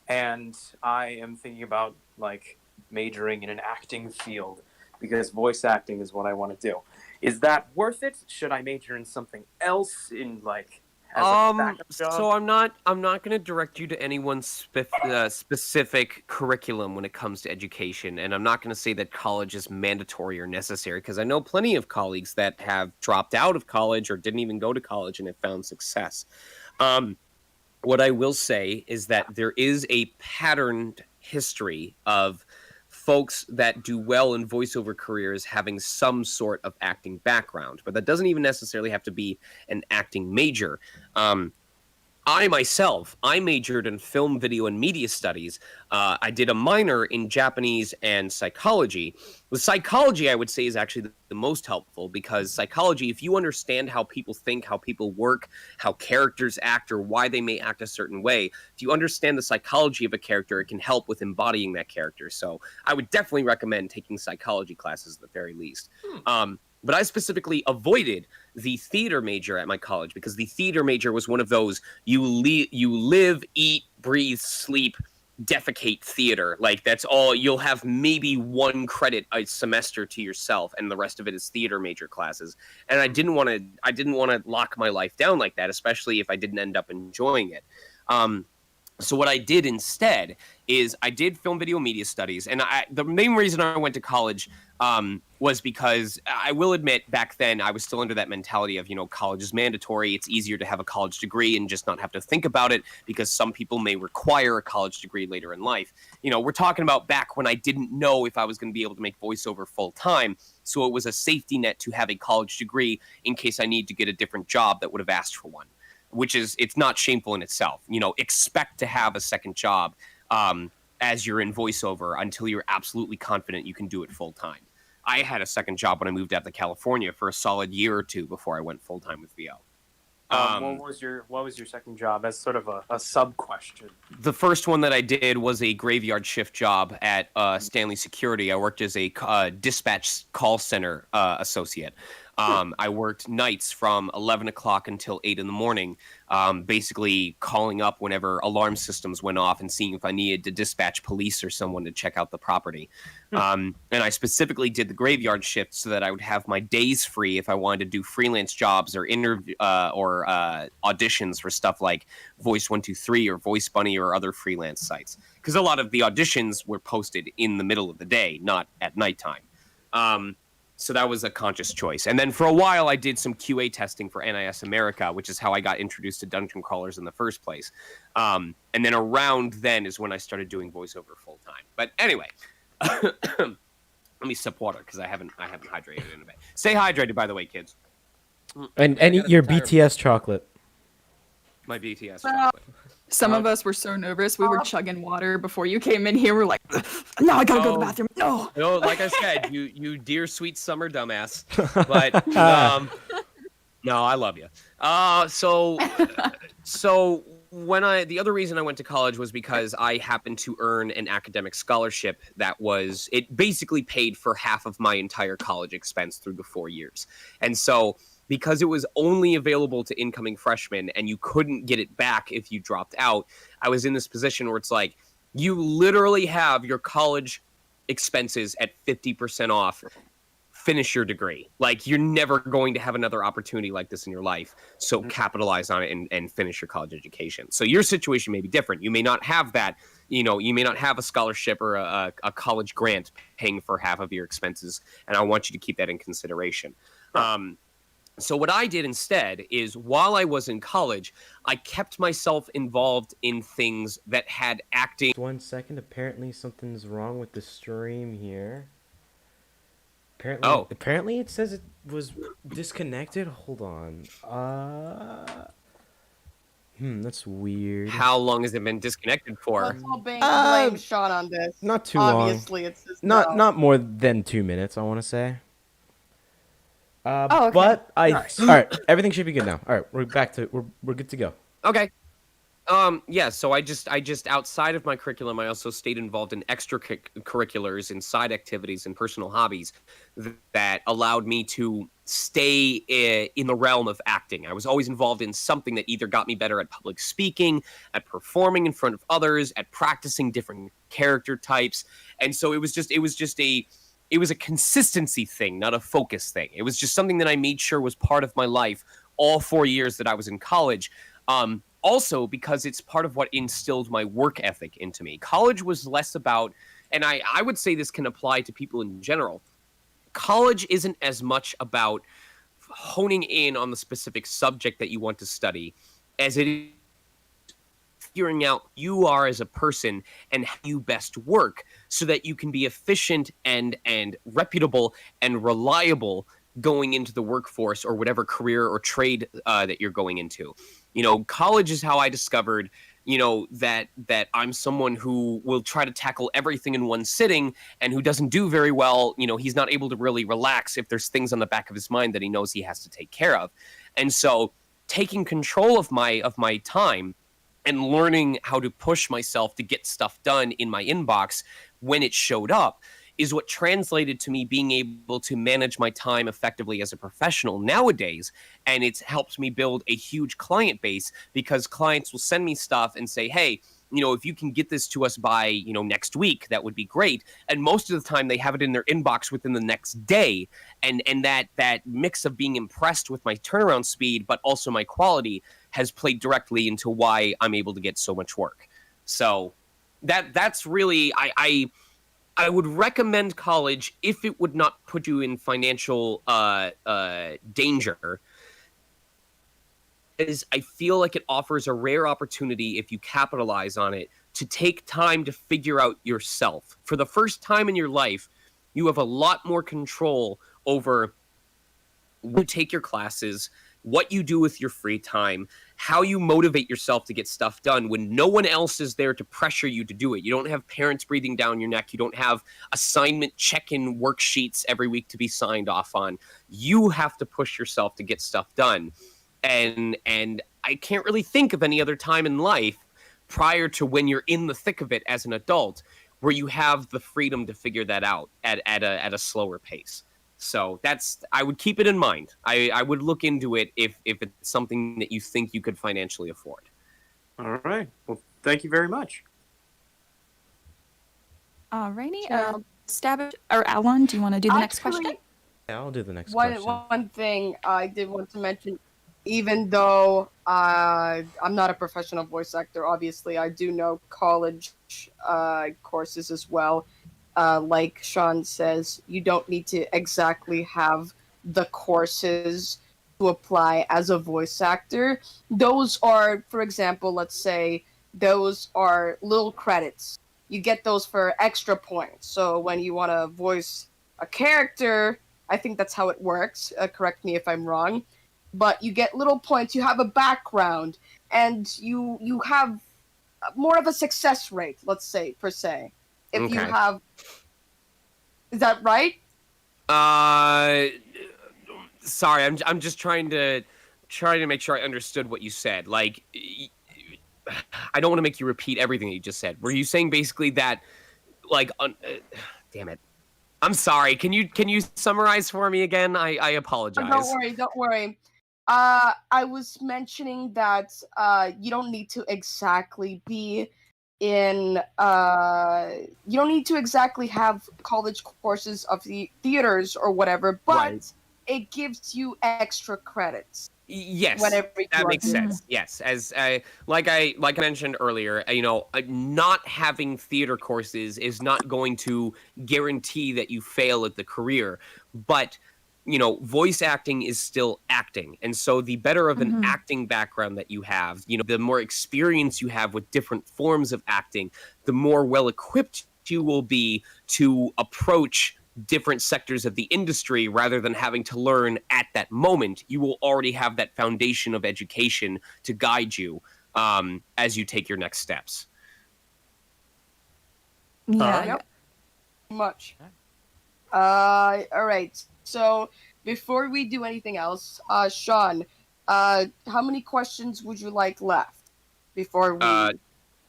and I am thinking about like majoring in an acting field because voice acting is what I want to do. Is that worth it? Should I major in something else in like as a backup job? So I'm not going to direct you to anyone's specific curriculum when it comes to education, and I'm not going to say that college is mandatory or necessary because I know plenty of colleagues that have dropped out of college or didn't even go to college and have found success. What I will say is that there is a patterned history of folks that do well in voiceover careers having some sort of acting background, but that doesn't even necessarily have to be an acting major. I majored in film, video, and media studies. I did a minor in Japanese and psychology. With psychology, I would say, is actually the most helpful because psychology, if you understand how people think, how people work, how characters act, or why they may act a certain way, if you understand the psychology of a character, it can help with embodying that character. So I would definitely recommend taking psychology classes at the very least. But I specifically avoided the theater major at my college because the theater major was one of those you live, eat, breathe, sleep, defecate theater. Like that's all. You'll have maybe 1 credit a semester to yourself, and the rest of it is theater major classes. And I didn't want to lock my life down like that, especially if I didn't end up enjoying it. So what I did instead is I did film, video, media studies, and the main reason I went to college was because I will admit back then I was still under that mentality of, college is mandatory. It's easier to have a college degree and just not have to think about it because some people may require a college degree later in life. We're talking about back when I didn't know if I was going to be able to make voiceover full time. So it was a safety net to have a college degree in case I need to get a different job that would have asked for one. Which is, it's not shameful in itself. Expect to have a second job as you're in voiceover until you're absolutely confident you can do it full time. I had a second job when I moved out to California for a solid year or two before I went full time with VO. What was your second job? As sort of a sub question. The first one that I did was a graveyard shift job at Stanley Security. I worked as a dispatch call center associate. I worked nights from 11 o'clock until 8 in the morning, basically calling up whenever alarm systems went off and seeing if I needed to dispatch police or someone to check out the property. And I specifically did the graveyard shift so that I would have my days free if I wanted to do freelance jobs or auditions for stuff like Voice 123 or Voice Bunny or other freelance sites. Because a lot of the auditions were posted in the middle of the day, not at nighttime. So that was a conscious choice. And then for a while, I did some QA testing for NIS America, which is how I got introduced to dungeon crawlers in the first place. And then around then is when I started doing voiceover full time. But anyway, let me sip water because I haven't hydrated in a bit. Stay hydrated, by the way, kids. And eat your BTS chocolate. My BTS chocolate. Some of us were so nervous. We were chugging water before you came in here. We're like, no, I gotta go to the bathroom. No. No, like I said, you dear sweet summer dumbass. But no, I love you. So when the other reason I went to college was because I happened to earn an academic scholarship it basically paid for half of my entire college expense through the 4 years. And so because it was only available to incoming freshmen and you couldn't get it back if you dropped out, I was in this position where it's like, you literally have your college expenses at 50% off. Finish your degree. Like, you're never going to have another opportunity like this in your life. So capitalize on it and finish your college education. So your situation may be different. You may not have that. You may not have a scholarship or a college grant paying for half of your expenses. And I want you to keep that in consideration. So what I did instead is, while I was in college, I kept myself involved in things that had acting. 1 second. Apparently something's wrong with the stream here. Apparently it says it was disconnected. Hold on. That's weird. How long has it been disconnected for? Let's all blame Sean on this. Not too long. Obviously, it's just Not more than 2 minutes, I want to say. Okay. But all Nice. right, everything should be good now. All right, we're good to go. Okay. Yeah, so I just outside of my curriculum, I also stayed involved in extracurriculars and side activities and personal hobbies that allowed me to stay in the realm of acting. I was always involved in something that either got me better at public speaking, at performing in front of others, at practicing different character types. And so it was a consistency thing, not a focus thing. It was just something that I made sure was part of my life all 4 years that I was in college. Also because it's part of what instilled my work ethic into me. College was less about, and I would say this can apply to people in general. College isn't as much about honing in on the specific subject that you want to study as it is figuring out who you are as a person and how you best work so that you can be efficient and reputable and reliable going into the workforce or whatever career or trade that you're going into. College is how I discovered, that I'm someone who will try to tackle everything in one sitting and who doesn't do very well. He's not able to really relax if there's things on the back of his mind that he knows he has to take care of. And so taking control of my time and learning how to push myself to get stuff done in my inbox when it showed up is what translated to me being able to manage my time effectively as a professional nowadays. And it's helped me build a huge client base because clients will send me stuff and say, hey, if you can get this to us by, next week, that would be great. And most of the time they have it in their inbox within the next day. And that mix of being impressed with my turnaround speed, but also my quality has played directly into why I'm able to get so much work. So that's really, I would recommend college if it would not put you in financial danger, is I feel like it offers a rare opportunity if you capitalize on it to take time to figure out yourself. For the first time in your life, you have a lot more control over when you take your classes, what you do with your free time, how you motivate yourself to get stuff done when no one else is there to pressure you to do it. You don't have parents breathing down your neck. You don't have assignment check-in worksheets every week to be signed off on. You have to push yourself to get stuff done. And I can't really think of any other time in life prior to when you're in the thick of it as an adult where you have the freedom to figure that out at a slower pace. So I would keep it in mind. I would look into it if it's something that you think you could financially afford. All right. Well, thank you very much. Alrighty. Stab or Alan, do you want to do the next question? Yeah, I'll do the next question. One thing I did want to mention, even though I'm not a professional voice actor, obviously I do know college courses as well. Like Sean says, you don't need to exactly have the courses to apply as a voice actor. Those are, for example, let's say those are little credits. You get those for extra points. So when you want to voice a character, I think that's how it works. Correct me if I'm wrong. But you get little points, you have a background, and you have more of a success rate, let's say, per se. If you have... Is that right? Sorry, I'm just trying to make sure I understood what you said. Like, I don't want to make you repeat everything that you just said. Were you saying basically that, like, damn it. I'm sorry. Can you summarize for me again? I apologize. Don't worry. I was mentioning that you don't need to exactly be in you don't need to exactly have college courses of the theaters or whatever, but right. It gives you extra credits. Yes, that makes sense. Yes, as like I mentioned earlier, not having theater courses is not going to guarantee that you fail at the career, but voice acting is still acting. And so the better of an acting background that you have, the more experience you have with different forms of acting, the more well equipped you will be to approach different sectors of the industry rather than having to learn at that moment. You will already have that foundation of education to guide you as you take your next steps. Yeah. Yep. Much. All right. So before we do anything else, Sean, how many questions would you like left before we?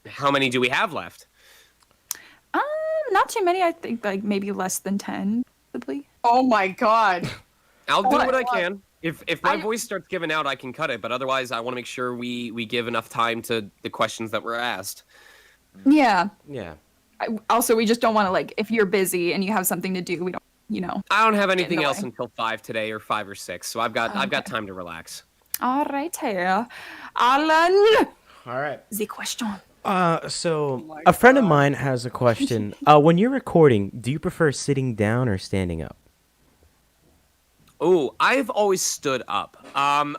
How many do we have left? Not too many. I think like maybe less than 10, possibly. Oh my god! I'll do What? what I can. If my I- voice starts giving out, I can cut it. But otherwise, I want to make sure we give enough time to the questions that were asked. Yeah. Yeah. Also, we just don't want to like if you're busy and you have something to do, we don't, I don't have anything the else way. until 5 today, or 5 or 6. So I've got time to relax. All right, here, Alan. All right. The question. So my a friend of God. mine has a question. When you're recording, do you prefer sitting down or standing up? Oh, I've always stood up. I've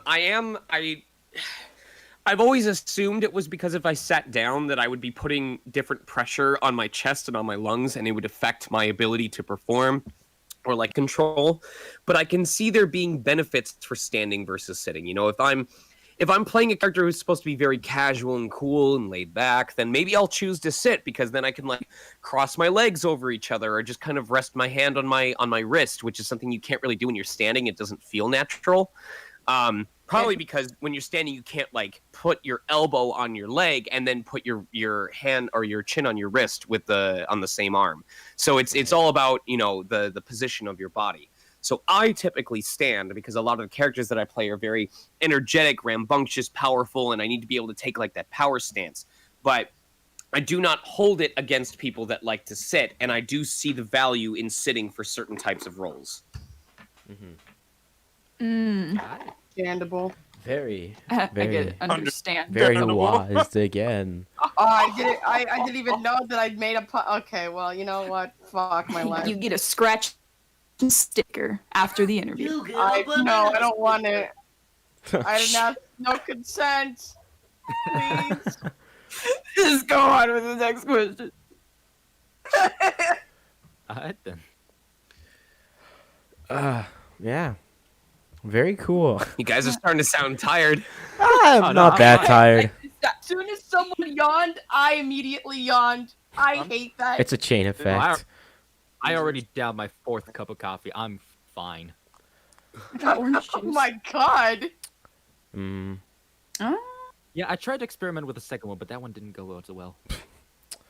always assumed it was because if I sat down that I would be putting different pressure on my chest and on my lungs, and it would affect my ability to perform or like control. But I can see there being benefits for standing versus sitting. If I'm playing a character who's supposed to be very casual and cool and laid back, then maybe I'll choose to sit, because then I can like cross my legs over each other, or just kind of rest my hand on my wrist, which is something you can't really do when you're standing. It doesn't feel natural. Probably because when you're standing, you can't like put your elbow on your leg and then put your hand or your chin on your wrist on the same arm. So it's all about the position of your body. So I typically stand, because a lot of the characters that I play are very energetic, rambunctious, powerful, and I need to be able to take like that power stance. But I do not hold it against people that like to sit, and I do see the value in sitting for certain types of roles. Understandable. Very, I very, get it. Understand. very wise again. Oh, I didn't even know that I'd made a. Okay, well, you know what? Fuck my life. You get a scratch sticker after the interview. I don't want it. I didn't have no consent. Please. Just go on with the next question. Alright then. Yeah. Very cool. You guys are starting to sound tired. I'm no, not I'm that fine. tired. As soon as someone yawned, I immediately yawned. I hate that. It's a chain effect. I already downed my 4th cup of coffee. I'm fine. I got orange Oh juice. my god. Mm. Yeah, I tried to experiment with the second one, but that one didn't go so well.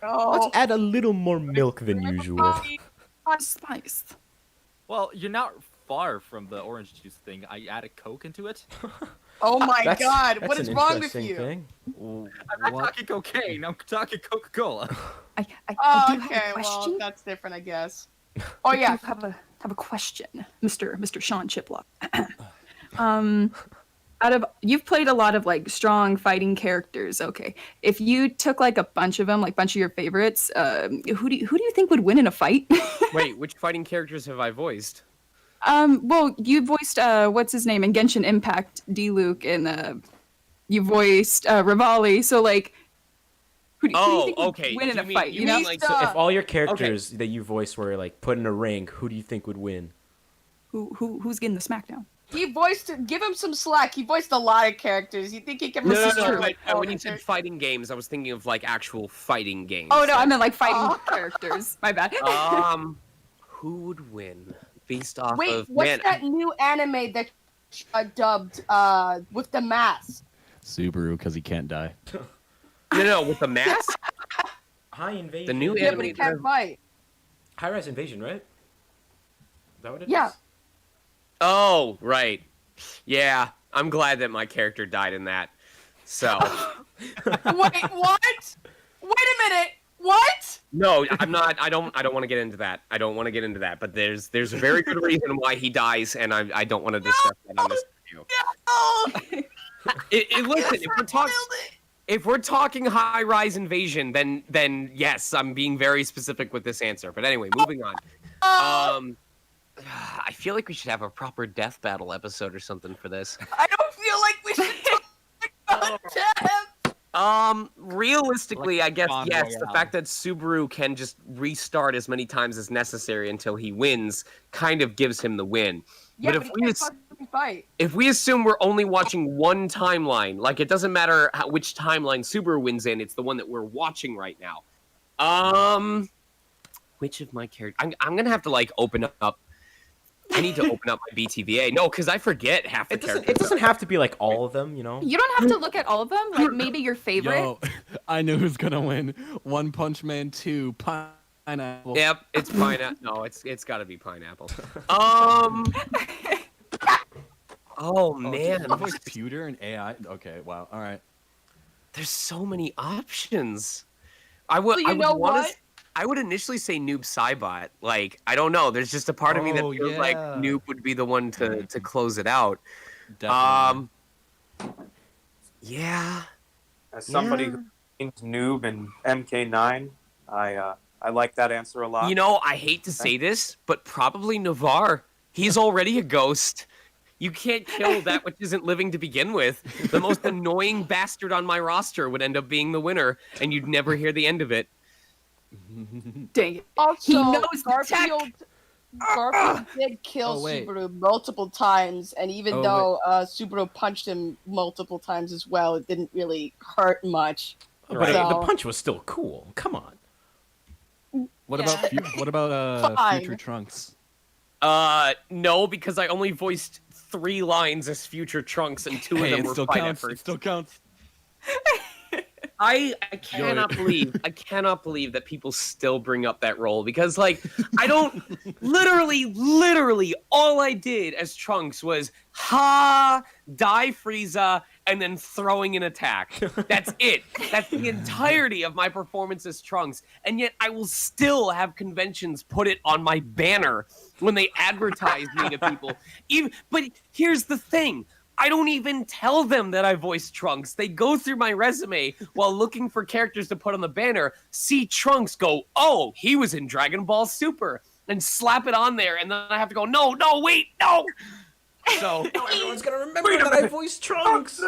Oh. Let's add a little more milk than usual. Spice. Well, you're not far from the orange juice thing. I added Coke into it. Oh my That's- god. that's What is an wrong with interesting you? thing. I'm not talking cocaine. I'm talking Coca-Cola. I Oh, do have okay. a Well, question. that's different, I guess. Oh yeah. I have a question, Mr. Sean Chiplock. You've played a lot of like strong fighting characters. Okay, if you took like a bunch of them, like bunch of your favorites, who do you think would win in a fight? Wait, which fighting characters have I voiced? Well, you voiced what's his name in Genshin Impact, Diluc, and you voiced Rivali. So like, who do you think would win in a fight? You know, like So if all your characters that you voiced were like put in a ring, who do you think would win? who's getting the smackdown? He voiced. Give him some slack. He voiced a lot of characters. You think he can? No, remember but all when you the said characters? fighting games, I was thinking of like actual fighting games. Oh no, I meant like fighting characters. My bad. Who would win based off Wait, of what's that new anime that dubbed with the mask? Subaru, because he can't die. No, with the mask. High Invasion. The new Yeah, but he anime. can't fight. High Rise Invasion, right? Is that what it is? Yeah. Oh, right. Yeah, I'm glad that my character died in that. So. Wait, what? Wait a minute. What? No, I'm not. I don't want to get into that. I don't want to get into that. But there's a very good reason why he dies, and I don't want to discuss that on this video. Oh, Listen, if we're talking High Rise Invasion, then yes, I'm being very specific with this answer. But anyway, moving on. I feel like we should have a proper death battle episode or something for this. I don't feel like we should talk about death. Realistically, Like I guess Bond yes. The Royale. fact that Subaru can just restart as many times as necessary until he wins kind of gives him the win. Yeah, but but he can't fucking fight. if we assume we're only watching one timeline, like it doesn't matter which timeline Subaru wins in, it's the one that we're watching right now. Which of my characters? I'm gonna have to like open up I need to open up my BTVA. No, because I forget half the characters. It doesn't have to be like all of them, you know. You don't have to look at all of them. Like maybe your favorite. Yo, I know who's gonna win. One Punch Man 2, Pineapple. Yep, it's pineapple. No, it's got to be pineapple. Oh man, Oh, voice computer and AI. Okay, wow. All right. there's so many options. I would. So you I would know wanna what? s- I would initially say Noob Saibot. Like I don't know. There's just a part of me that Oh, feels like yeah. Noob would be the one to close it out. Definitely. Yeah. As somebody who thinks Noob and MK9, I like that answer a lot. You know, I hate to say this, but probably Navarre. He's already a ghost. You can't kill that which isn't living to begin with. The most annoying bastard on my roster would end up being the winner, and you'd never hear the end of it. Dang it. Also, He knows the tech. Garfield did kill Oh, wait. Subaru multiple times, and even Oh, though Subaru punched him multiple times as well, it didn't really hurt much. But So- the punch was still cool. Come on. What Yeah. about Fine. Future Trunks? No, because I only voiced 3 lines as Future Trunks, and 2 of Hey, them it were still fight counts. It efforts. still counts. I cannot believe that people still bring up that role because like I don't literally all I did as Trunks was die Frieza and then throwing an attack. That's it. That's the entirety of my performance as Trunks. And yet I will still have conventions put it on my banner when they advertise me to people. But here's the thing. I don't even tell them that I voiced Trunks. They go through my resume while looking for characters to put on the banner, see Trunks, go, oh, he was in Dragon Ball Super, and slap it on there, and then I have to go, no, wait, no! So, Everyone's gonna remember that I voiced Trunks.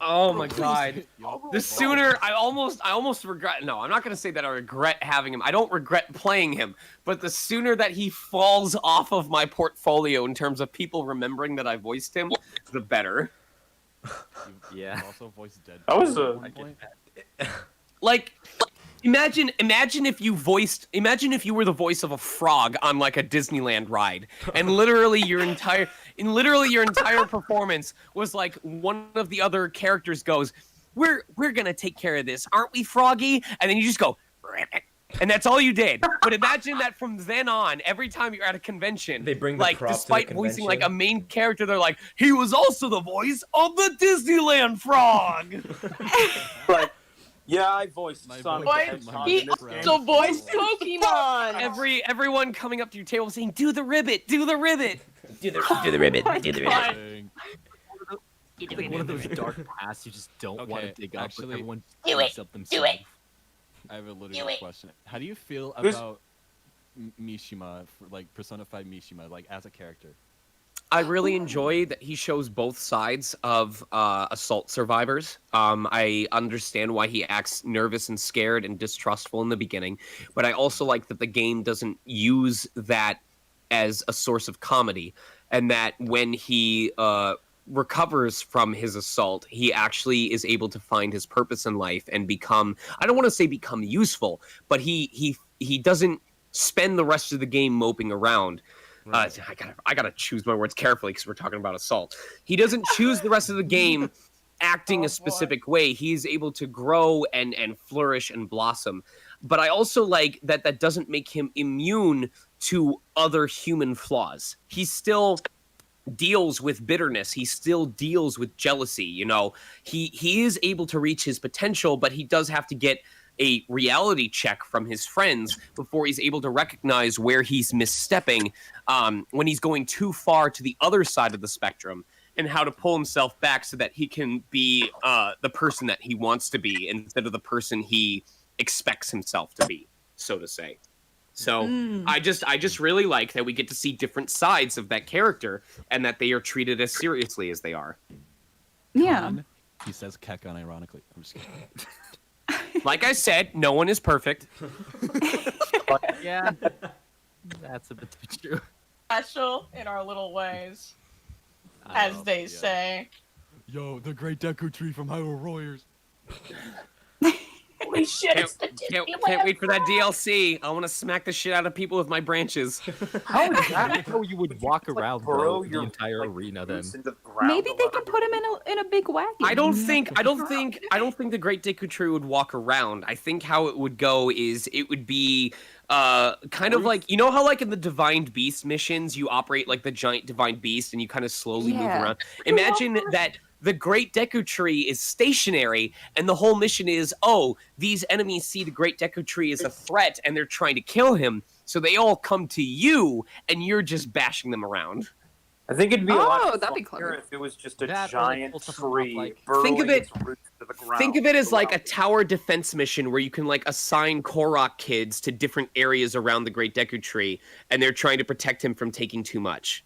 oh my god. Yo, The sooner, I almost regret, no, I'm not going to say that I regret having him. I don't regret playing him, but the sooner that he falls off of my portfolio in terms of people remembering that I voiced him, the better. Yeah. Also voiced Deadpool. That was at a- one point. Like, imagine if you were the voice of a frog on like a Disneyland ride, and literally your entire performance was like one of the other characters goes, "We're gonna take care of this, aren't we, Froggy?" And then you just go, "Ribbit." And that's all you did. But imagine that from then on, every time you're at a convention, They bring the like prop to the despite voicing like a convention. main character, they're like, he was also the voice of the Disneyland frog. Like, yeah, I voiced My Sonic voice- the Hedgehog He in this also game. voiced Pokemon! Everyone coming up to your table saying, "Do the ribbit, do the ribbit." Do the ribbit. Do the ribbit. Dang. It's like one of those dark paths you just don't want Okay, to dig up. actually- But everyone Do it, digs up themselves. I have a Do literal it. question. How do you feel Who's- about Mishima, like personified Mishima, like as a character? I really enjoy that he shows both sides of assault survivors. I understand why he acts nervous and scared and distrustful in the beginning, but I also like that the game doesn't use that as a source of comedy, and that when he recovers from his assault, he actually is able to find his purpose in life and become, I don't want to say become useful, but he doesn't spend the rest of the game moping around. I gotta choose my words carefully because we're talking about assault. He doesn't choose the rest of the game acting a specific way. He's able to grow and flourish and blossom. But I also like that doesn't make him immune to other human flaws. He still deals with bitterness. He still deals with jealousy. You know, he is able to reach his potential, but he does have to get a reality check from his friends before he's able to recognize where he's misstepping when he's going too far to the other side of the spectrum, and how to pull himself back so that he can be the person that he wants to be instead of the person he expects himself to be, so to say. So I just really like that we get to see different sides of that character and that they are treated as seriously as they are. Yeah. Con, he says Kekon ironically. I'm just kidding. Like I said, no one is perfect. Yeah, that's a bit true. Special in our little ways, I as love they it, yeah. say. Yo, the great Deku Tree from Hyrule Warriors. What Holy shit! It's the Can't wait for that DLC. I want to smack the shit out of people with my branches. How is that? How you would walk like around burrow the your, entire like, arena then? roots into the ground Maybe a they lot can put him in a big wagon. I don't think the Great Deku Tree would walk around. I think how it would go is it would be kind of like, you know how like in the Divine Beast missions you operate like the giant Divine Beast and you kind of slowly move Yeah. around. Imagine that the Great Deku Tree is stationary and the whole mission is, oh, these enemies see the Great Deku Tree as a threat and they're trying to kill him, so they all come to you and you're just bashing them around. I think it'd be a lot that'd be funnier clever. if it was just a That or, like, giant pull something off, tree like- burrowing Think of it- its roots into the ground. Think of it as like a around it. tower defense mission where you can like assign Korok kids to different areas around the Great Deku Tree, and they're trying to protect him from taking too much.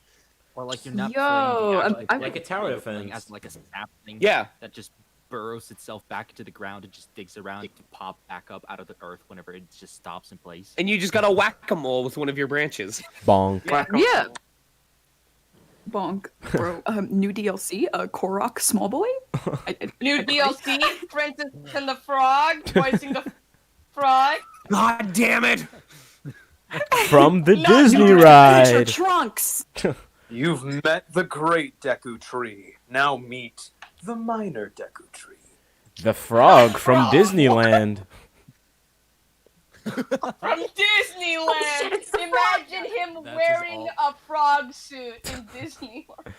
Or like you're not Yo, playing the I'm- Like a tower you're playing defense. as like a sapling Yeah, that just burrows itself back into the ground and just digs around to pop back up out of the earth whenever it just stops in place. and you just gotta whack-a-mole with one of your branches. Bonk. Yeah. Bonk, bro. New DLC, Korok Small Boy. New DLC, Princess and the Frog, voicing the frog. God damn it! From the Not Disney Future ride. Trunks. You've met the Great Deku Tree. Now meet the Minor Deku Tree. The frog from Disneyland. From Disneyland. Imagine him That's wearing all. a frog suit in Disney World.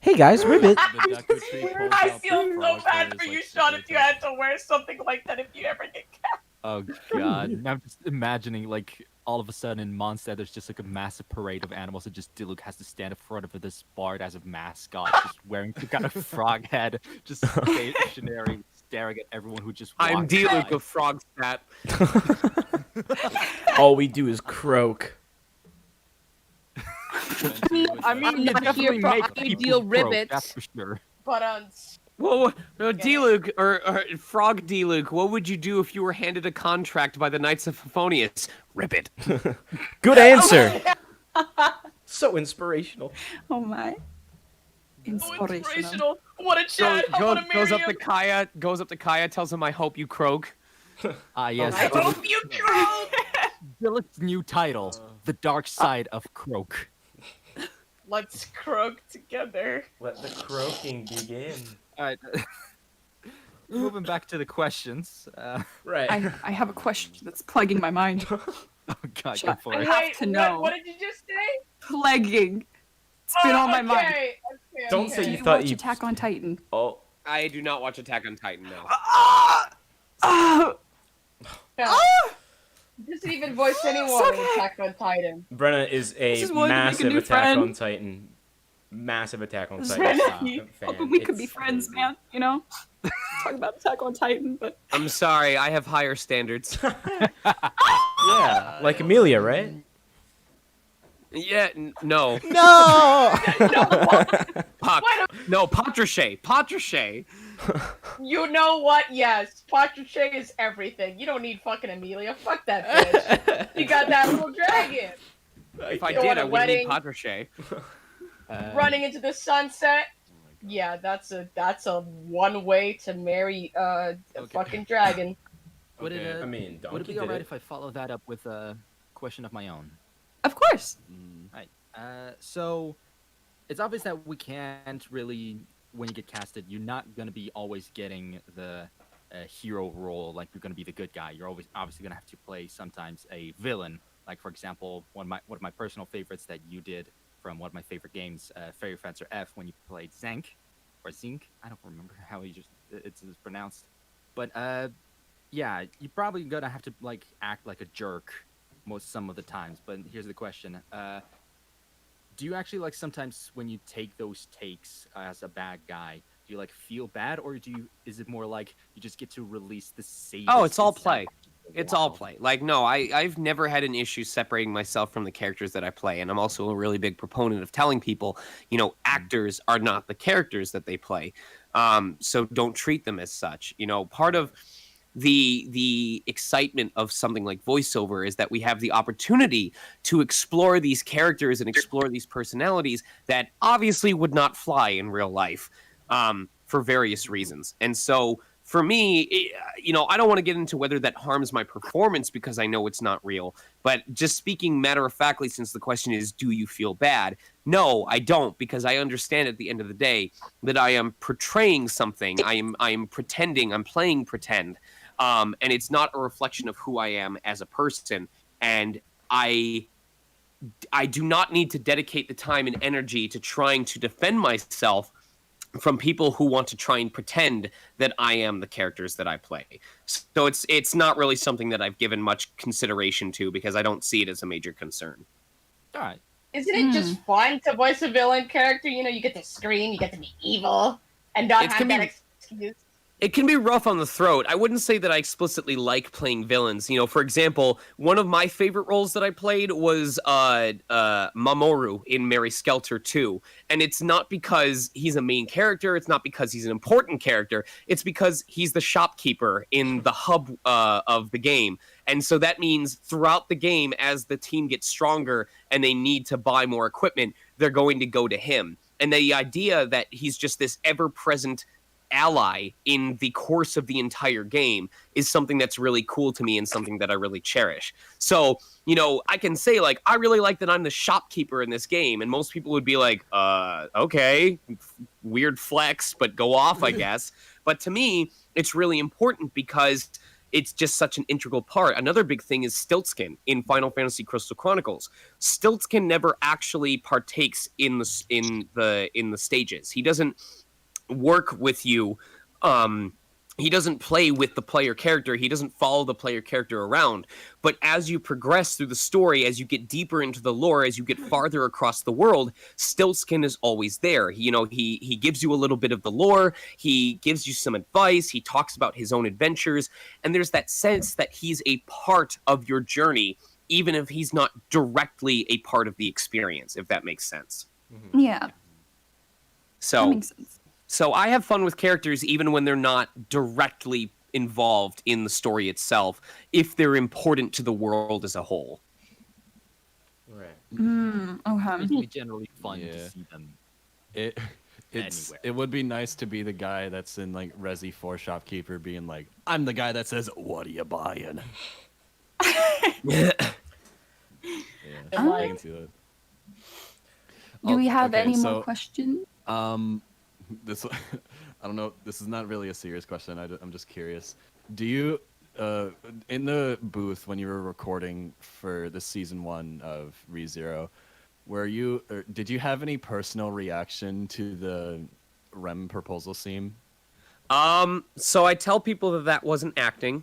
Hey guys, Ribbit. The Deku Tree pulls I out the feel so frog bad that for is, you, like, Sean, super if you had to wear something like that if you ever get cast. Oh god. I'm just imagining like all of a sudden in Mondstadt there's just like a massive parade of animals and just Diluc has to stand in front of this bard as a mascot, just wearing some kind of frog head, just stationary, staring at everyone who just I'm walks Diluc by. of Frog Stat. All we do is croak. I mean, You not definitely here for make people ideal broke, ribbits. that's for sure. But Whoa, no, Diluc, or Frog Diluc, what would you do if you were handed a contract by the Knights of Favonius? Rip it. Good answer. So inspirational. Oh my. Inspirational. What a chat. I want to marry Goes up him. to Kaya, tells him, I hope you croak. Ah yes, I hope you croak. Diluc's new title, The Dark Side of Croak. Let's croak together. Let the croaking begin. Alright. Moving back to the questions. Right. I have a question that's plaguing my mind. Oh god, go Shut- for I it. have to know. What did you just say? Plaguing. It's been on my mind. Okay, Don't say Do you you thought watch you. Attack on Titan? Oh. I do not watch Attack on Titan, no. Just even voice anyone So in Attack on Titan. Brenna is a Just wanted to make a massive new Attack friend. on Titan. Massive Attack on Titan Really? fan. Hoping we could be It's friends, crazy. man. You know, talk about Attack on Titan, but I'm sorry, I have higher standards. Yeah, like Amelia, right? Yeah, no. No. Patriche. You know what? Yes, Patriche is everything. You don't need fucking Amelia. Fuck that bitch. You got that little dragon If I Go did, on a I wouldn't need wedding. Patriche. running into the sunset. Yeah, that's a one way to marry a fucking dragon. Would Okay, it, I mean, would it Donkey be alright did if I follow that up with a question of my own? of course. Right. So it's obvious that we can't really, when you get casted, you're not going to be always getting the hero role, like you're going to be the good guy. You're always obviously going to have to play sometimes a villain. Like, for example, one of my personal favorites that you did from one of my favorite games, Fairy Fencer F, when you played Zank, or Zink. I don't remember how it's pronounced. But yeah, you're probably going to have to like act like a jerk some of the times. But here's the question. Do you actually like sometimes when you take those takes as a bad guy, do you like feel bad, or is it more like you just get to release the sadist? Oh, it's all inside play. you? It's Wow. all play. Like, no, I've never had an issue separating myself from the characters that I play. And I'm also a really big proponent of telling people, you know, actors are not the characters that they play. So don't treat them as such. You know, part of the excitement of something like voiceover is that we have the opportunity to explore these characters and explore these personalities that obviously would not fly in real life for various reasons. And so for me, I don't want to get into whether that harms my performance because I know it's not real. But just speaking matter of factly, since the question is, do you feel bad? No, I don't, because I understand at the end of the day that I am portraying something. I am pretending. I'm playing pretend, and it's not a reflection of who I am as a person. And I do not need to dedicate the time and energy to trying to defend myself from people who want to try and pretend that I am the characters that I play. So it's not really something that I've given much consideration to because I don't see it as a major concern. All right. Isn't it just fun to voice a villain character? You know, you get to scream, you get to be evil, and not have that excuse. It can be rough on the throat. I wouldn't say that I explicitly like playing villains. For example, one of my favorite roles that I played was Mamoru in Mary Skelter 2. And it's not because he's a main character. It's not because he's an important character. It's because he's the shopkeeper in the hub of the game. And so that means throughout the game, as the team gets stronger and they need to buy more equipment, they're going to go to him. And the idea that he's just this ever-present ally in the course of the entire game is something that's really cool to me and something that I really cherish. So, I can say, like, I really like that I'm the shopkeeper in this game, and most people would be like, okay, weird flex, but go off, I guess. But to me, it's really important because it's just such an integral part. Another big thing is Stiltskin in Final Fantasy Crystal Chronicles. Stiltskin never actually partakes in the stages. He doesn't work with you. He doesn't play with the player character. He doesn't follow the player character around. But as you progress through the story, as you get deeper into the lore, as you get farther across the world, Stiltskin is always there. He gives you a little bit of the lore. He gives you some advice. He talks about his own adventures. And there's that sense that he's a part of your journey, even if he's not directly a part of the experience, if that makes sense. Yeah. So that makes sense. So I have fun with characters even when they're not directly involved in the story itself, if they're important to the world as a whole. Right. Okay. It's generally fun to see them. It would be nice to be the guy that's in like Resi 4 Shopkeeper being like, I'm the guy that says, what are you buying? Yeah, I can see that. Do we have okay, any so, more questions? This I don't know. This is not really a serious question. I'm just curious. Do you, in the booth when you were recording for the season 1 of ReZero, did you have any personal reaction to the Rem proposal scene? So I tell people that wasn't acting,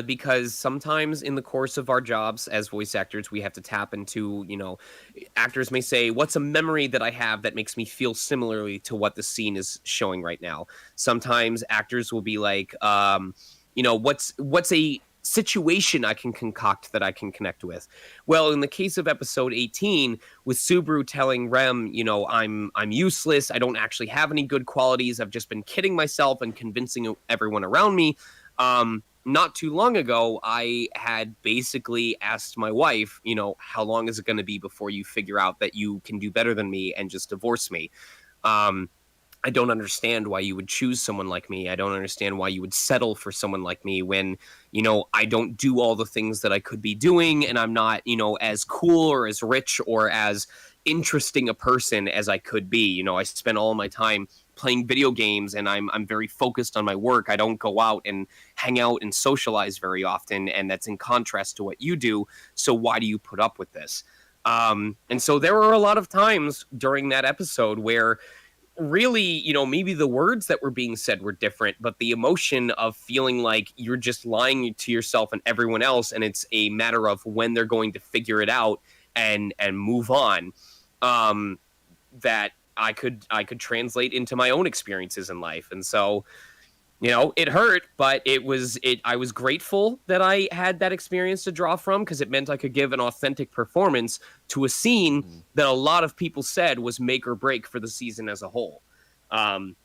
because sometimes in the course of our jobs as voice actors, we have to tap into, actors may say, what's a memory that I have that makes me feel similarly to what the scene is showing right now? Sometimes actors will be like, what's a situation I can concoct that I can connect with? Well, in the case of episode 18, with Subaru telling Rem, I'm useless, I don't actually have any good qualities, I've just been kidding myself and convincing everyone around me. Not too long ago, I had basically asked my wife, how long is it going to be before you figure out that you can do better than me and just divorce me? I don't understand why you would choose someone like me. I don't understand why you would settle for someone like me when, I don't do all the things that I could be doing, and I'm not, as cool or as rich or as interesting a person as I could be. I spend all my time playing video games, and I'm very focused on my work. I don't go out and hang out and socialize very often, and that's in contrast to what you do. So why do you put up with this? And so there were a lot of times during that episode where really, maybe the words that were being said were different, but the emotion of feeling like you're just lying to yourself and everyone else, and it's a matter of when they're going to figure it out and move on, that I could translate into my own experiences in life. And so, it hurt, but I was grateful that I had that experience to draw from, because it meant I could give an authentic performance to a scene that a lot of people said was make or break for the season as a whole. I'm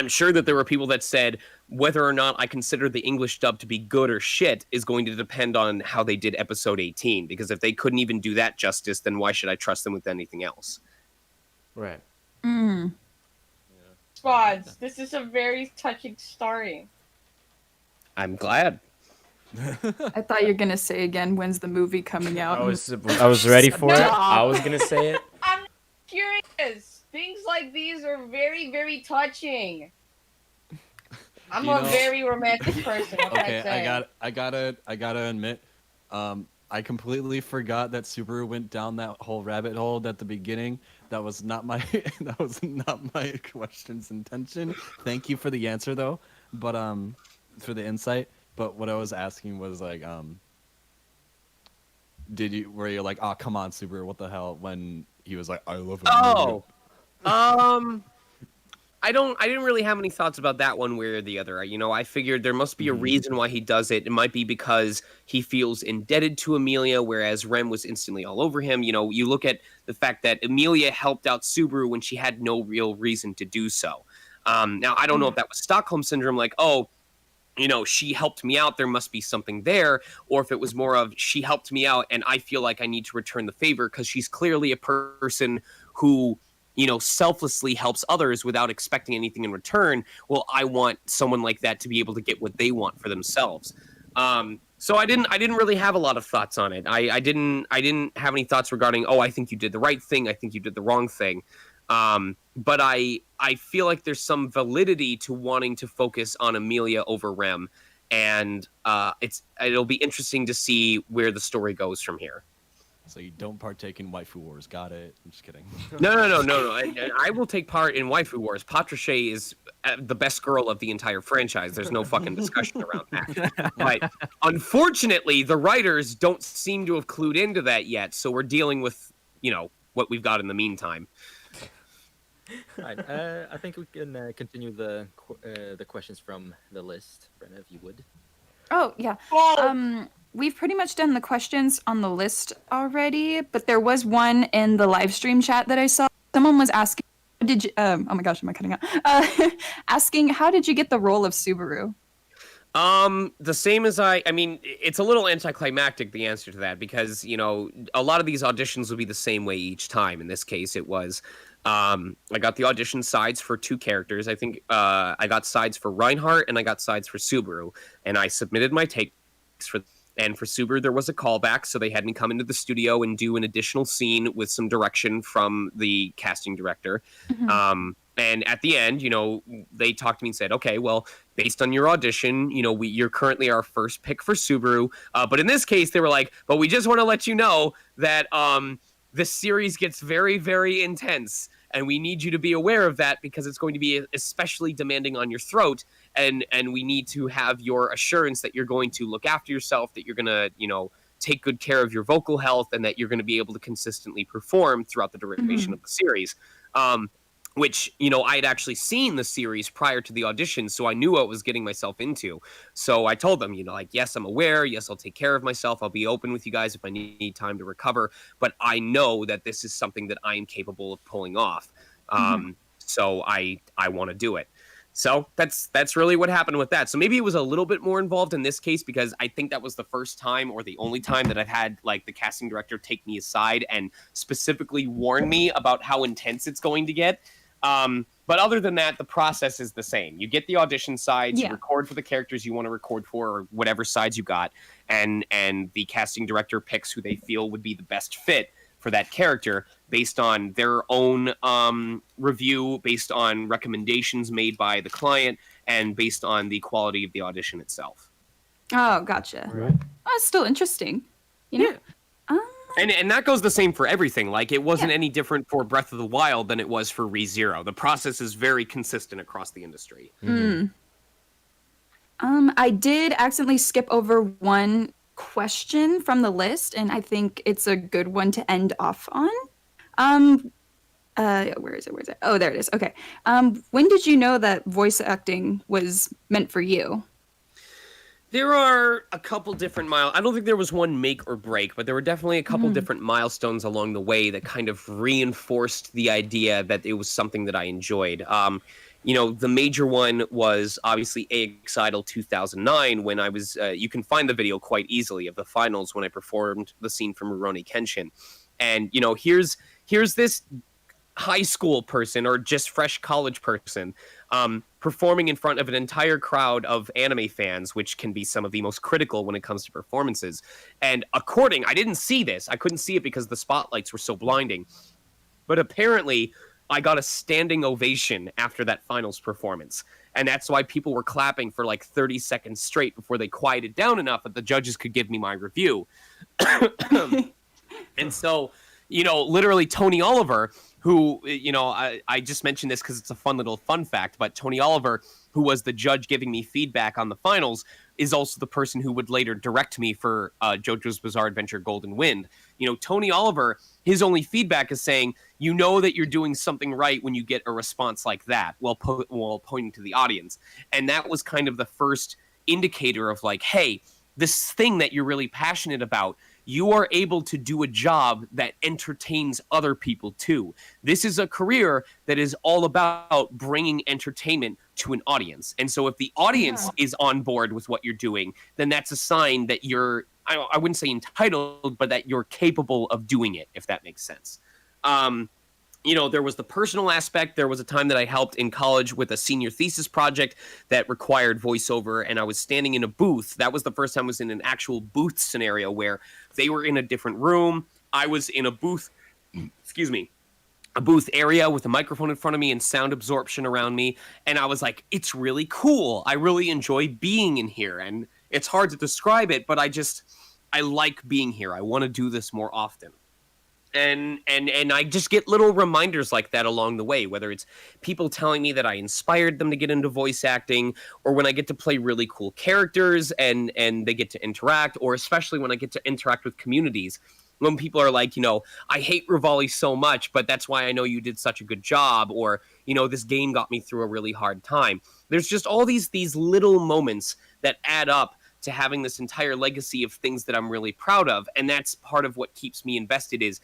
sure that there were people that said whether or not I consider the English dub to be good or shit is going to depend on how they did episode 18, because if they couldn't even do that justice, then why should I trust them with anything else? Right. Spods, this is a very touching story. I'm glad. I thought you were gonna say again, when's the movie coming out? I was ready for it. I was gonna say it. I'm curious. Things like these are very, very touching. I'm You a know- very romantic person. What can I Okay, say? I gotta admit, I completely forgot that Subaru went down that whole rabbit hole at the beginning. That was not my that was not my question's intention. Thank you for the answer though, but for the insight. But what I was asking was like, were you like, oh come on Subaru, what the hell? When he was like, I love it. Oh, I didn't really have any thoughts about that one way or the other. You know, I figured there must be a reason why he does it. It might be because he feels indebted to Amelia, whereas Rem was instantly all over him. You know, you look at the fact that Amelia helped out Subaru when she had no real reason to do so. Now, I don't know if that was Stockholm Syndrome, like, oh, you know, she helped me out, there must be something there, or if it was more of she helped me out and I feel like I need to return the favor because she's clearly a person who, you know, selflessly helps others without expecting anything in return. Well, I want someone like that to be able to get what they want for themselves. So I didn't really have a lot of thoughts on it. I didn't have any thoughts regarding, oh, I think you did the right thing, I think you did the wrong thing. But I feel like there's some validity to wanting to focus on Amelia over Rem, and it'll be interesting to see where the story goes from here. So you don't partake in waifu wars. Got it. I'm just kidding. No. I will take part in waifu wars. Patricia is the best girl of the entire franchise. There's no fucking discussion around that. But unfortunately, the writers don't seem to have clued into that yet. So we're dealing with, you know, what we've got in the meantime. All right, I think we can continue the questions from the list. Brenna, if you would. Oh, yeah. We've pretty much done the questions on the list already, but there was one in the live stream chat that I saw. Someone was asking, oh my gosh, am I cutting out? Asking, how did you get the role of Subaru? The same as I mean, it's a little anticlimactic, the answer to that, because, you know, a lot of these auditions will be the same way each time. In this case, it was, I got the audition sides for 2 characters. I think, I got sides for Reinhardt and I got sides for Subaru, and I submitted my takes and for Subaru, there was a callback, so they had me come into the studio and do an additional scene with some direction from the casting director. Mm-hmm. And at the end, you know, they talked to me and said, okay, well, based on your audition, you know, you're currently our first pick for Subaru. But in this case, they were like, but we just want to let you know that this series gets very, very intense. And we need you to be aware of that because it's going to be especially demanding on your throat. And we need to have your assurance that you're going to look after yourself, that you're going to, you know, take good care of your vocal health, and that you're going to be able to consistently perform throughout the duration of the series. Which, you know, I had actually seen the series prior to the audition, so I knew what I was getting myself into. So I told them, you know, like, yes, I'm aware. Yes, I'll take care of myself. I'll be open with you guys if I need time to recover. But I know that this is something that I am capable of pulling off. So I want to do it. So that's really what happened with that. So maybe it was a little bit more involved in this case because I think that was the first time or the only time that I've had like the casting director take me aside and specifically warn me about how intense it's going to get. But other than that, the process is the same. You get the audition sides, you record for the characters you want to record for, or whatever sides you got, and the casting director picks who they feel would be the best fit for that character based on their own review, based on recommendations made by the client, and based on the quality of the audition itself. Oh, gotcha. Right. Oh, it's still interesting. You know? And that goes the same for everything. Like, it wasn't any different for Breath of the Wild than it was for ReZero. The process is very consistent across the industry. I did accidentally skip over one question from the list, and I think it's a good one to end off on. Where is it? Oh, there it is. Okay. When did you know that voice acting was meant for you? There are a couple different I don't think there was one make or break, but there were definitely a couple different milestones along the way that kind of reinforced the idea that it was something that I enjoyed. You know, the major one was obviously AX Idol 2009 when I was, you can find the video quite easily of the finals when I performed the scene from Rurouni Kenshin. And, you know, here's this high school person or just fresh college person performing in front of an entire crowd of anime fans, which can be some of the most critical when it comes to performances. And I didn't see this. I couldn't see it because the spotlights were so blinding. But apparently, I got a standing ovation after that finals performance. And that's why people were clapping for like 30 seconds straight before they quieted down enough that the judges could give me my review. And so, literally Tony Oliver, who, I just mentioned this because it's a fun fact, but Tony Oliver, who was the judge giving me feedback on the finals, is also the person who would later direct me for JoJo's Bizarre Adventure Golden Wind. Tony Oliver, his only feedback is saying, that you're doing something right when you get a response like that, while pointing to the audience. And that was kind of the first indicator of like, hey, this thing that you're really passionate about, you are able to do a job that entertains other people too. This is a career that is all about bringing entertainment to an audience. And so if the audience is on board with what you're doing, then that's a sign that you're, I wouldn't say entitled, but that you're capable of doing it, if that makes sense. There was the personal aspect. There was a time that I helped in college with a senior thesis project that required voiceover, and I was standing in a booth. That was the first time I was in an actual booth scenario where they were in a different room. I was in a booth, a booth area with a microphone in front of me and sound absorption around me. And I was like, it's really cool. I really enjoy being in here. And it's hard to describe it, but I like being here. I want to do this more often. And I just get little reminders like that along the way, whether it's people telling me that I inspired them to get into voice acting, or when I get to play really cool characters and they get to interact, or especially when I get to interact with communities. When people are like, I hate Rivali so much, but that's why I know you did such a good job, or, this game got me through a really hard time. There's just all these little moments that add up to having this entire legacy of things that I'm really proud of. And that's part of what keeps me invested is,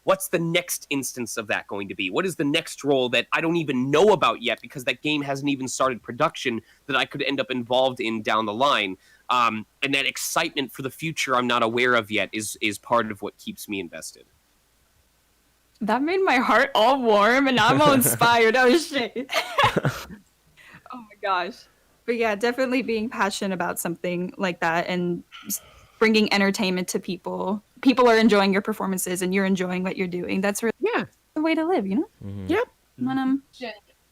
what's the next instance of that going to be? What is the next role that I don't even know about yet because that game hasn't even started production that I could end up involved in down the line? And that excitement for the future I'm not aware of yet is part of what keeps me invested. That made my heart all warm, and I'm all inspired. Oh, shit. Oh, my gosh. But yeah, definitely being passionate about something like that and bringing entertainment to people. People are enjoying your performances and you're enjoying what you're doing. That's really the way to live, Mm-hmm. Yep.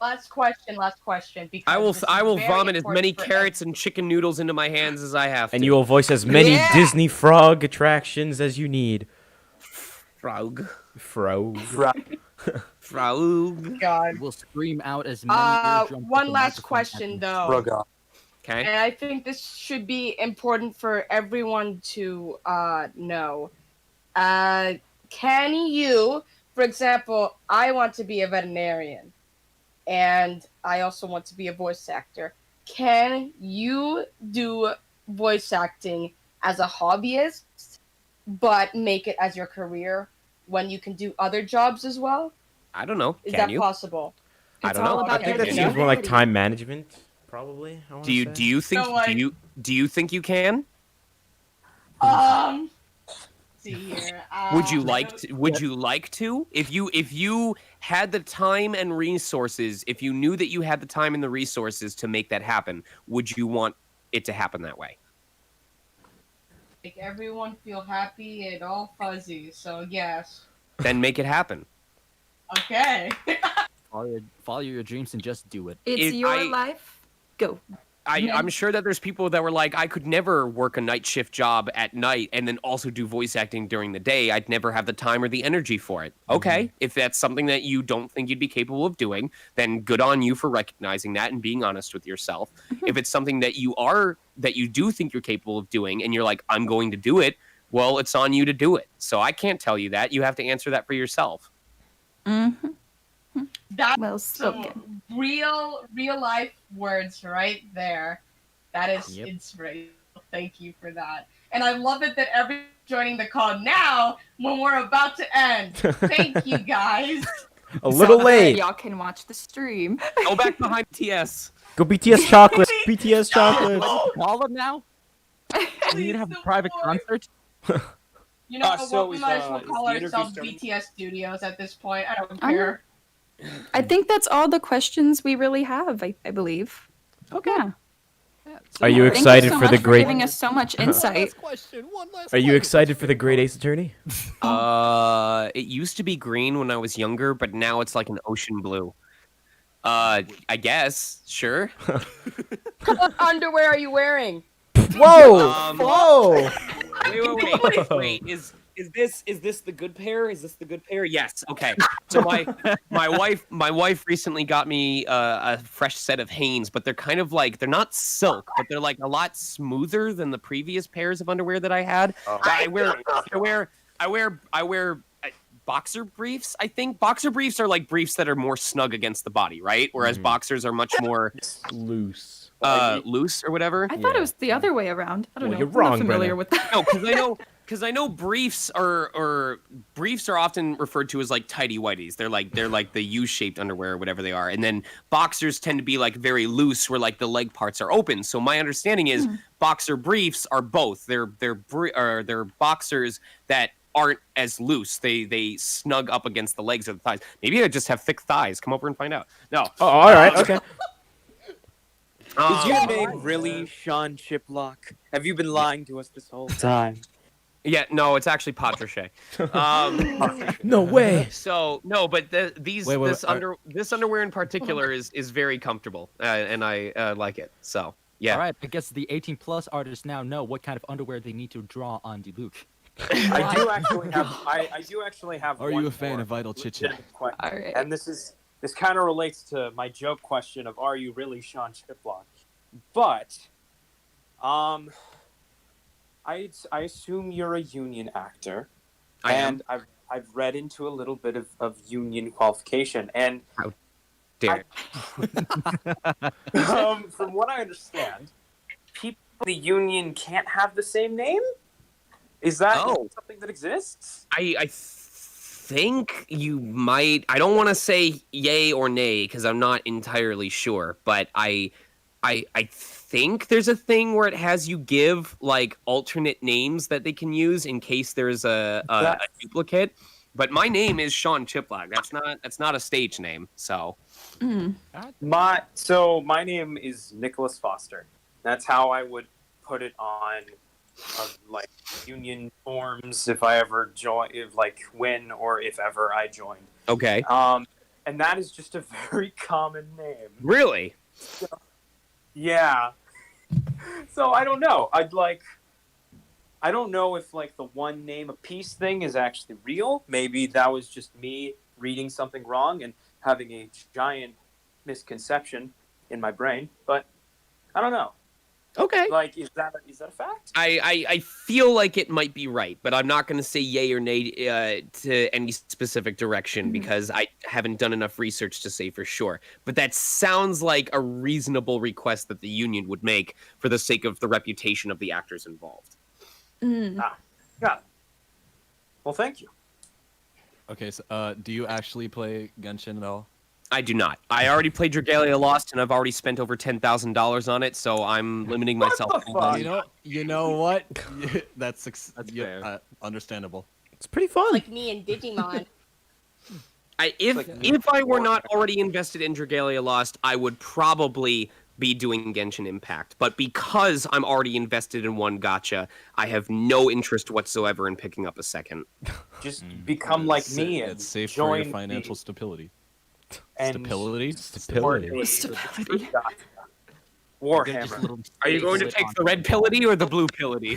Last question. Because I will vomit as many for carrots and chicken noodles into my hands as I have to. And you will voice as many Disney frog attractions as you need. Frog. Frog. Frog. God. We'll scream out as many eardrums with one the last microphone question as though. Okay. And I think this should be important for everyone to know. Can you, for example, I want to be a veterinarian, and I also want to be a voice actor. Can you do voice acting as a hobbyist, but make it as your career when you can do other jobs as well? I don't know. Is Can that you? possible? I don't know. I think that seems more like time management, probably. I wanna Do you think So, like- do you think you can? See here. Would you like to? If you had the time and resources, if you knew that you had the time and the resources to make that happen, would you want it to happen that way? make everyone feel happy and all fuzzy? So yes. Then make it happen. Okay. Follow your dreams and just do it. It's your life. Go. I'm sure that there's people that were like, I could never work a night shift job at night and then also do voice acting during the day. I'd never have the time or the energy for it. Okay, if that's something that you don't think you'd be capable of doing, then good on you for recognizing that and being honest with yourself. If it's something that you do think you're capable of doing and you're like, I'm going to do it, well, it's on you to do it. So I can't tell you that. You have to answer that for yourself. Mm-hmm. That's well some spoken. real life words right there. That is Yep. inspirational. Thank you for that. And I love it that everyone's joining the call now when we're about to end. Thank you guys. A little So late. y'all can watch the stream. Go back behind TS. Go BTS chocolate. BTS chocolate. Call them now? Are you gonna have a private concert? You know so what? We is, might as well is call the interview ourselves starting? BTS Studios at this point. I don't I'm- care. I think that's all the questions we really have, I believe. Okay. Yeah. Are you Thank excited you so for much the for great? giving us so much insight. question. One last Are you excited for the great Ace Attorney? It used to be green when I was younger, but now it's like an ocean blue. I guess, sure. What underwear are you wearing? Whoa! Um, Whoa! Wait. Is this the good pair? Is this the good pair? Yes. Okay. So my wife recently got me a fresh set of Hanes, but they're kind of like they're not silk, but they're like a lot smoother than the previous pairs of underwear that I had. But I wear boxer briefs. I think boxer briefs are like briefs that are more snug against the body, right? Whereas boxers are much more Loose. loose or whatever. I thought it was the other way around. I don't Well, know. you're I'm not wrong, familiar Brenna. with that. No, because I know briefs are often referred to as like tighty whities. They're like the U-shaped underwear or whatever they are, and then boxers tend to be like very loose, where like the leg parts are open. So my understanding is boxer briefs are both. They're boxers that aren't as loose. They snug up against the legs or the thighs. Maybe I just have thick thighs. Come over and find out. No. Oh, all right. Okay. Is your Um, name really Sean Chiplock? Have you been lying to us this whole time? Yeah, no, it's actually Patricia. No way. So no, but these Wait, this underwear in particular is very comfortable, and I like it. So yeah. All right, I guess the 18+ artists now know what kind of underwear they need to draw on Diluc. I do actually have. Are one you a fan more of Vital Chit Chat? legitimate question. All right. And this kind of relates to my joke question of are you really Sean Chiplock? But I assume you're a union actor. I am. And I've read into a little bit of union qualification, and Dare. from what I understand, people in the union can't have the same name. Is that something that exists? I think you might. I don't want to say yay or nay because I'm not entirely sure, but I think there's a thing where it has you give like alternate names that they can use in case there's a duplicate. But my name is Sean Chiplock. That's not a stage name. So My name is Nicholas Foster. That's how I would put it on like union forms if I ever when or if ever I joined. okay, And that is just a very common name. really? Yeah. So I don't know. I don't know if like the one name a piece thing is actually real. Maybe that was just me reading something wrong and having a giant misconception in my brain. But I don't know. Okay. Like, is that a fact? I feel like it might be right, but I'm not going to say yay or nay to any specific direction because I haven't done enough research to say for sure. But that sounds like a reasonable request that the union would make for the sake of the reputation of the actors involved. Yeah. Well, thank you. Okay, so do you actually play Genshin at all? I do not. I already played Dragalia Lost, and I've already spent over $10,000 on it, so I'm limiting myself. the fuck? You know what? That's fair. Understandable. It's pretty fun. Like me and Digimon. If I were not already invested in Dragalia Lost, I would probably be doing Genshin Impact. But because I'm already invested in one gacha, I have no interest whatsoever in picking up a second. Just become like me and It's safe for join your financial stability. and Stability. Warhammer. Are you going to take the red pillity or the blue pillity?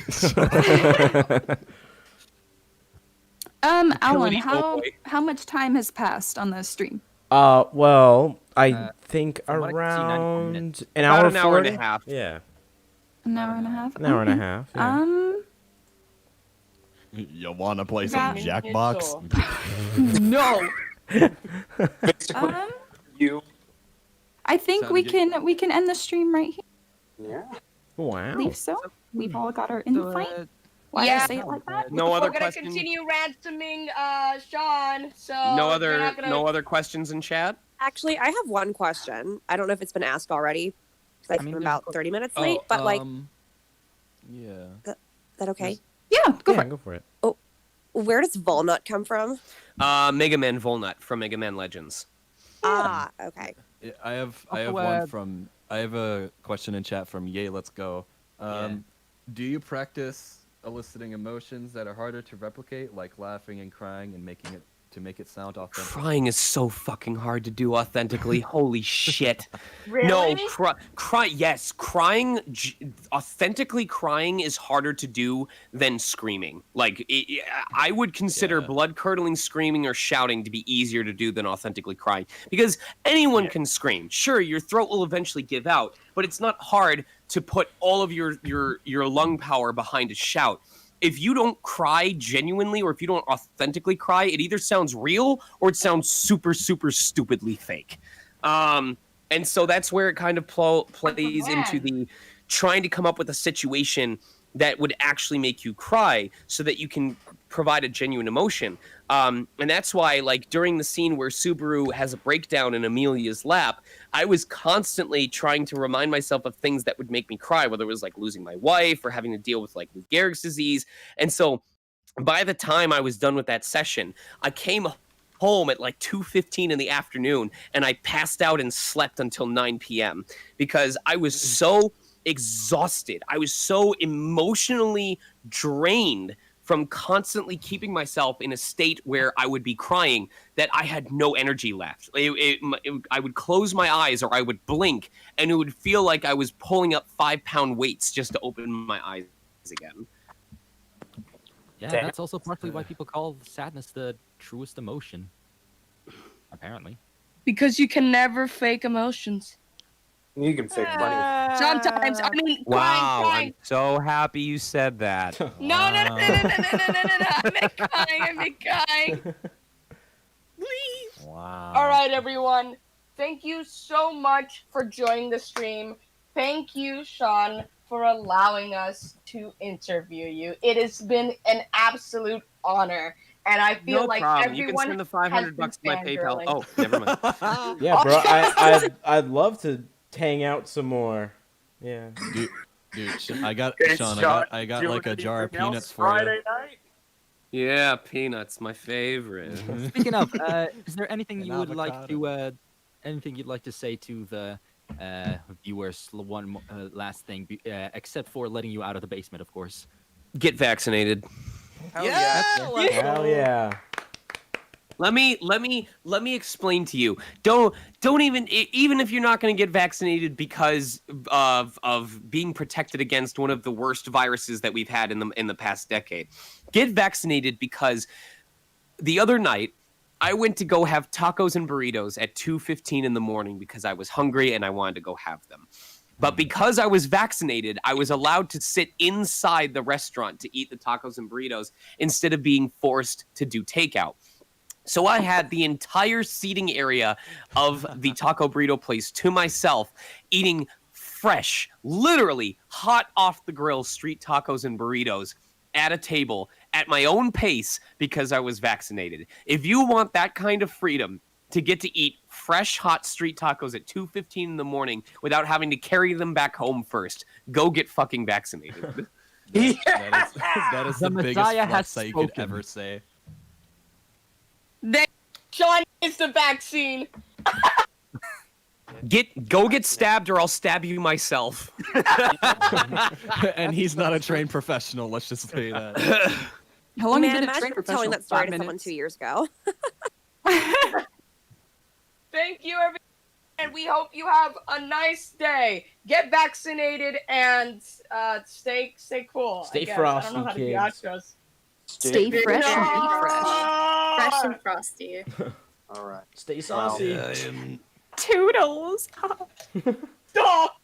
Alan, Utility boy. how much time has passed on the stream? Well, I think from what I can see, 94 around minutes. an About hour, an hour and a 40? half. Yeah, An hour and a half. an hour and a Okay. half. Yeah. You wanna play some That- Jackbox? No. Basically, you. I think we can end the stream right here. Yeah. I Wow. believe so. We've all got our invite. Why Yeah. did I say it like that? No We're other gonna questions. continue ransoming Sean. So No you're not gonna... other questions in chat. Actually, I have one question. I don't know if it's been asked already. 'Cause I'm about 30 minutes late, but like, yeah. is that okay? Yeah, go Yeah, for it. go for it. Where does Volnut come from? Mega Man Volnut from Mega Man Legends. Ah, okay. Yeah, I have a question in chat from Yay Let's Go. Do you practice eliciting emotions that are harder to replicate, like laughing and crying and making it sound authentic? Crying is so fucking hard to do authentically. Holy shit. Really? No, yes, authentically crying is harder to do than screaming. Like, I would consider blood-curdling screaming or shouting to be easier to do than authentically crying. Because anyone can scream. Sure, your throat will eventually give out, but it's not hard to put all of your lung power behind a shout. If you don't cry genuinely or if you don't authentically cry, it either sounds real or it sounds super, super stupidly fake. And so that's where it kind of plays into the trying to come up with a situation that would actually make you cry so that you can provide a genuine emotion. And that's why, like, during the scene where Subaru has a breakdown in Amelia's lap, I was constantly trying to remind myself of things that would make me cry, whether it was, like, losing my wife or having to deal with, like, Lou Gehrig's disease. And so by the time I was done with that session, I came home at like 2:15 in the afternoon, and I passed out and slept until 9 p.m. because I was so exhausted. I was so emotionally drained from constantly keeping myself in a state where I would be crying that I had no energy left. I would close my eyes or I would blink, and it would feel like I was pulling up 5-pound weights just to open my eyes again. Yeah, that's also partly why people call sadness the truest emotion. Apparently. Because you can never fake emotions. You can fake money. Sometimes, I mean, crying. I'm so happy you said that. No. I meant crying. Wow. All right, everyone. Thank you so much for joining the stream. Thank you, Sean, for allowing us to interview you. It has been an absolute honor. And I feel No like problem. everyone You can send the $500 to my PayPal. fangirling. Oh, never mind. Yeah, bro. I'd love to hang out some more. Yeah. Dude, I got Hey, Sean. Sean, I got do you like a want jar of anything else peanuts for you. Friday night? Yeah, peanuts, my favorite. Speaking of, is there anything An you would like avocado. to, anything you'd like to say to the viewers? One last thing, except for letting you out of the basement, of course. Get vaccinated. Hell yeah. Hell yeah. Let me explain to you. Don't even if you're not going to get vaccinated because of being protected against one of the worst viruses that we've had in the past decade. Get vaccinated because the other night I went to go have tacos and burritos at 2:15 in the morning because I was hungry and I wanted to go have them. But because I was vaccinated, I was allowed to sit inside the restaurant to eat the tacos and burritos instead of being forced to do takeout. So I had the entire seating area of the taco burrito place to myself, eating fresh, literally hot off the grill street tacos and burritos at a table at my own pace because I was vaccinated. If you want that kind of freedom to get to eat fresh, hot street tacos at 2:15 in the morning without having to carry them back home first, go get fucking vaccinated. That is the biggest Messiah has flex that you could spoken. ever say. Sean is the vaccine. Go get stabbed or I'll stab you myself. And he's not a trained professional. Let's just say that. How long have Man, you been a trained imagine telling professional? that story 5 to someone minutes? 2 years ago. Thank you, everyone. And we hope you have a nice day. Get vaccinated and stay cool. Stay I guess. frosty, I don't know how to do kids. outros. Stay fresh and be fresh. Fresh and frosty. All right. Stay saucy. Toodles. Stop.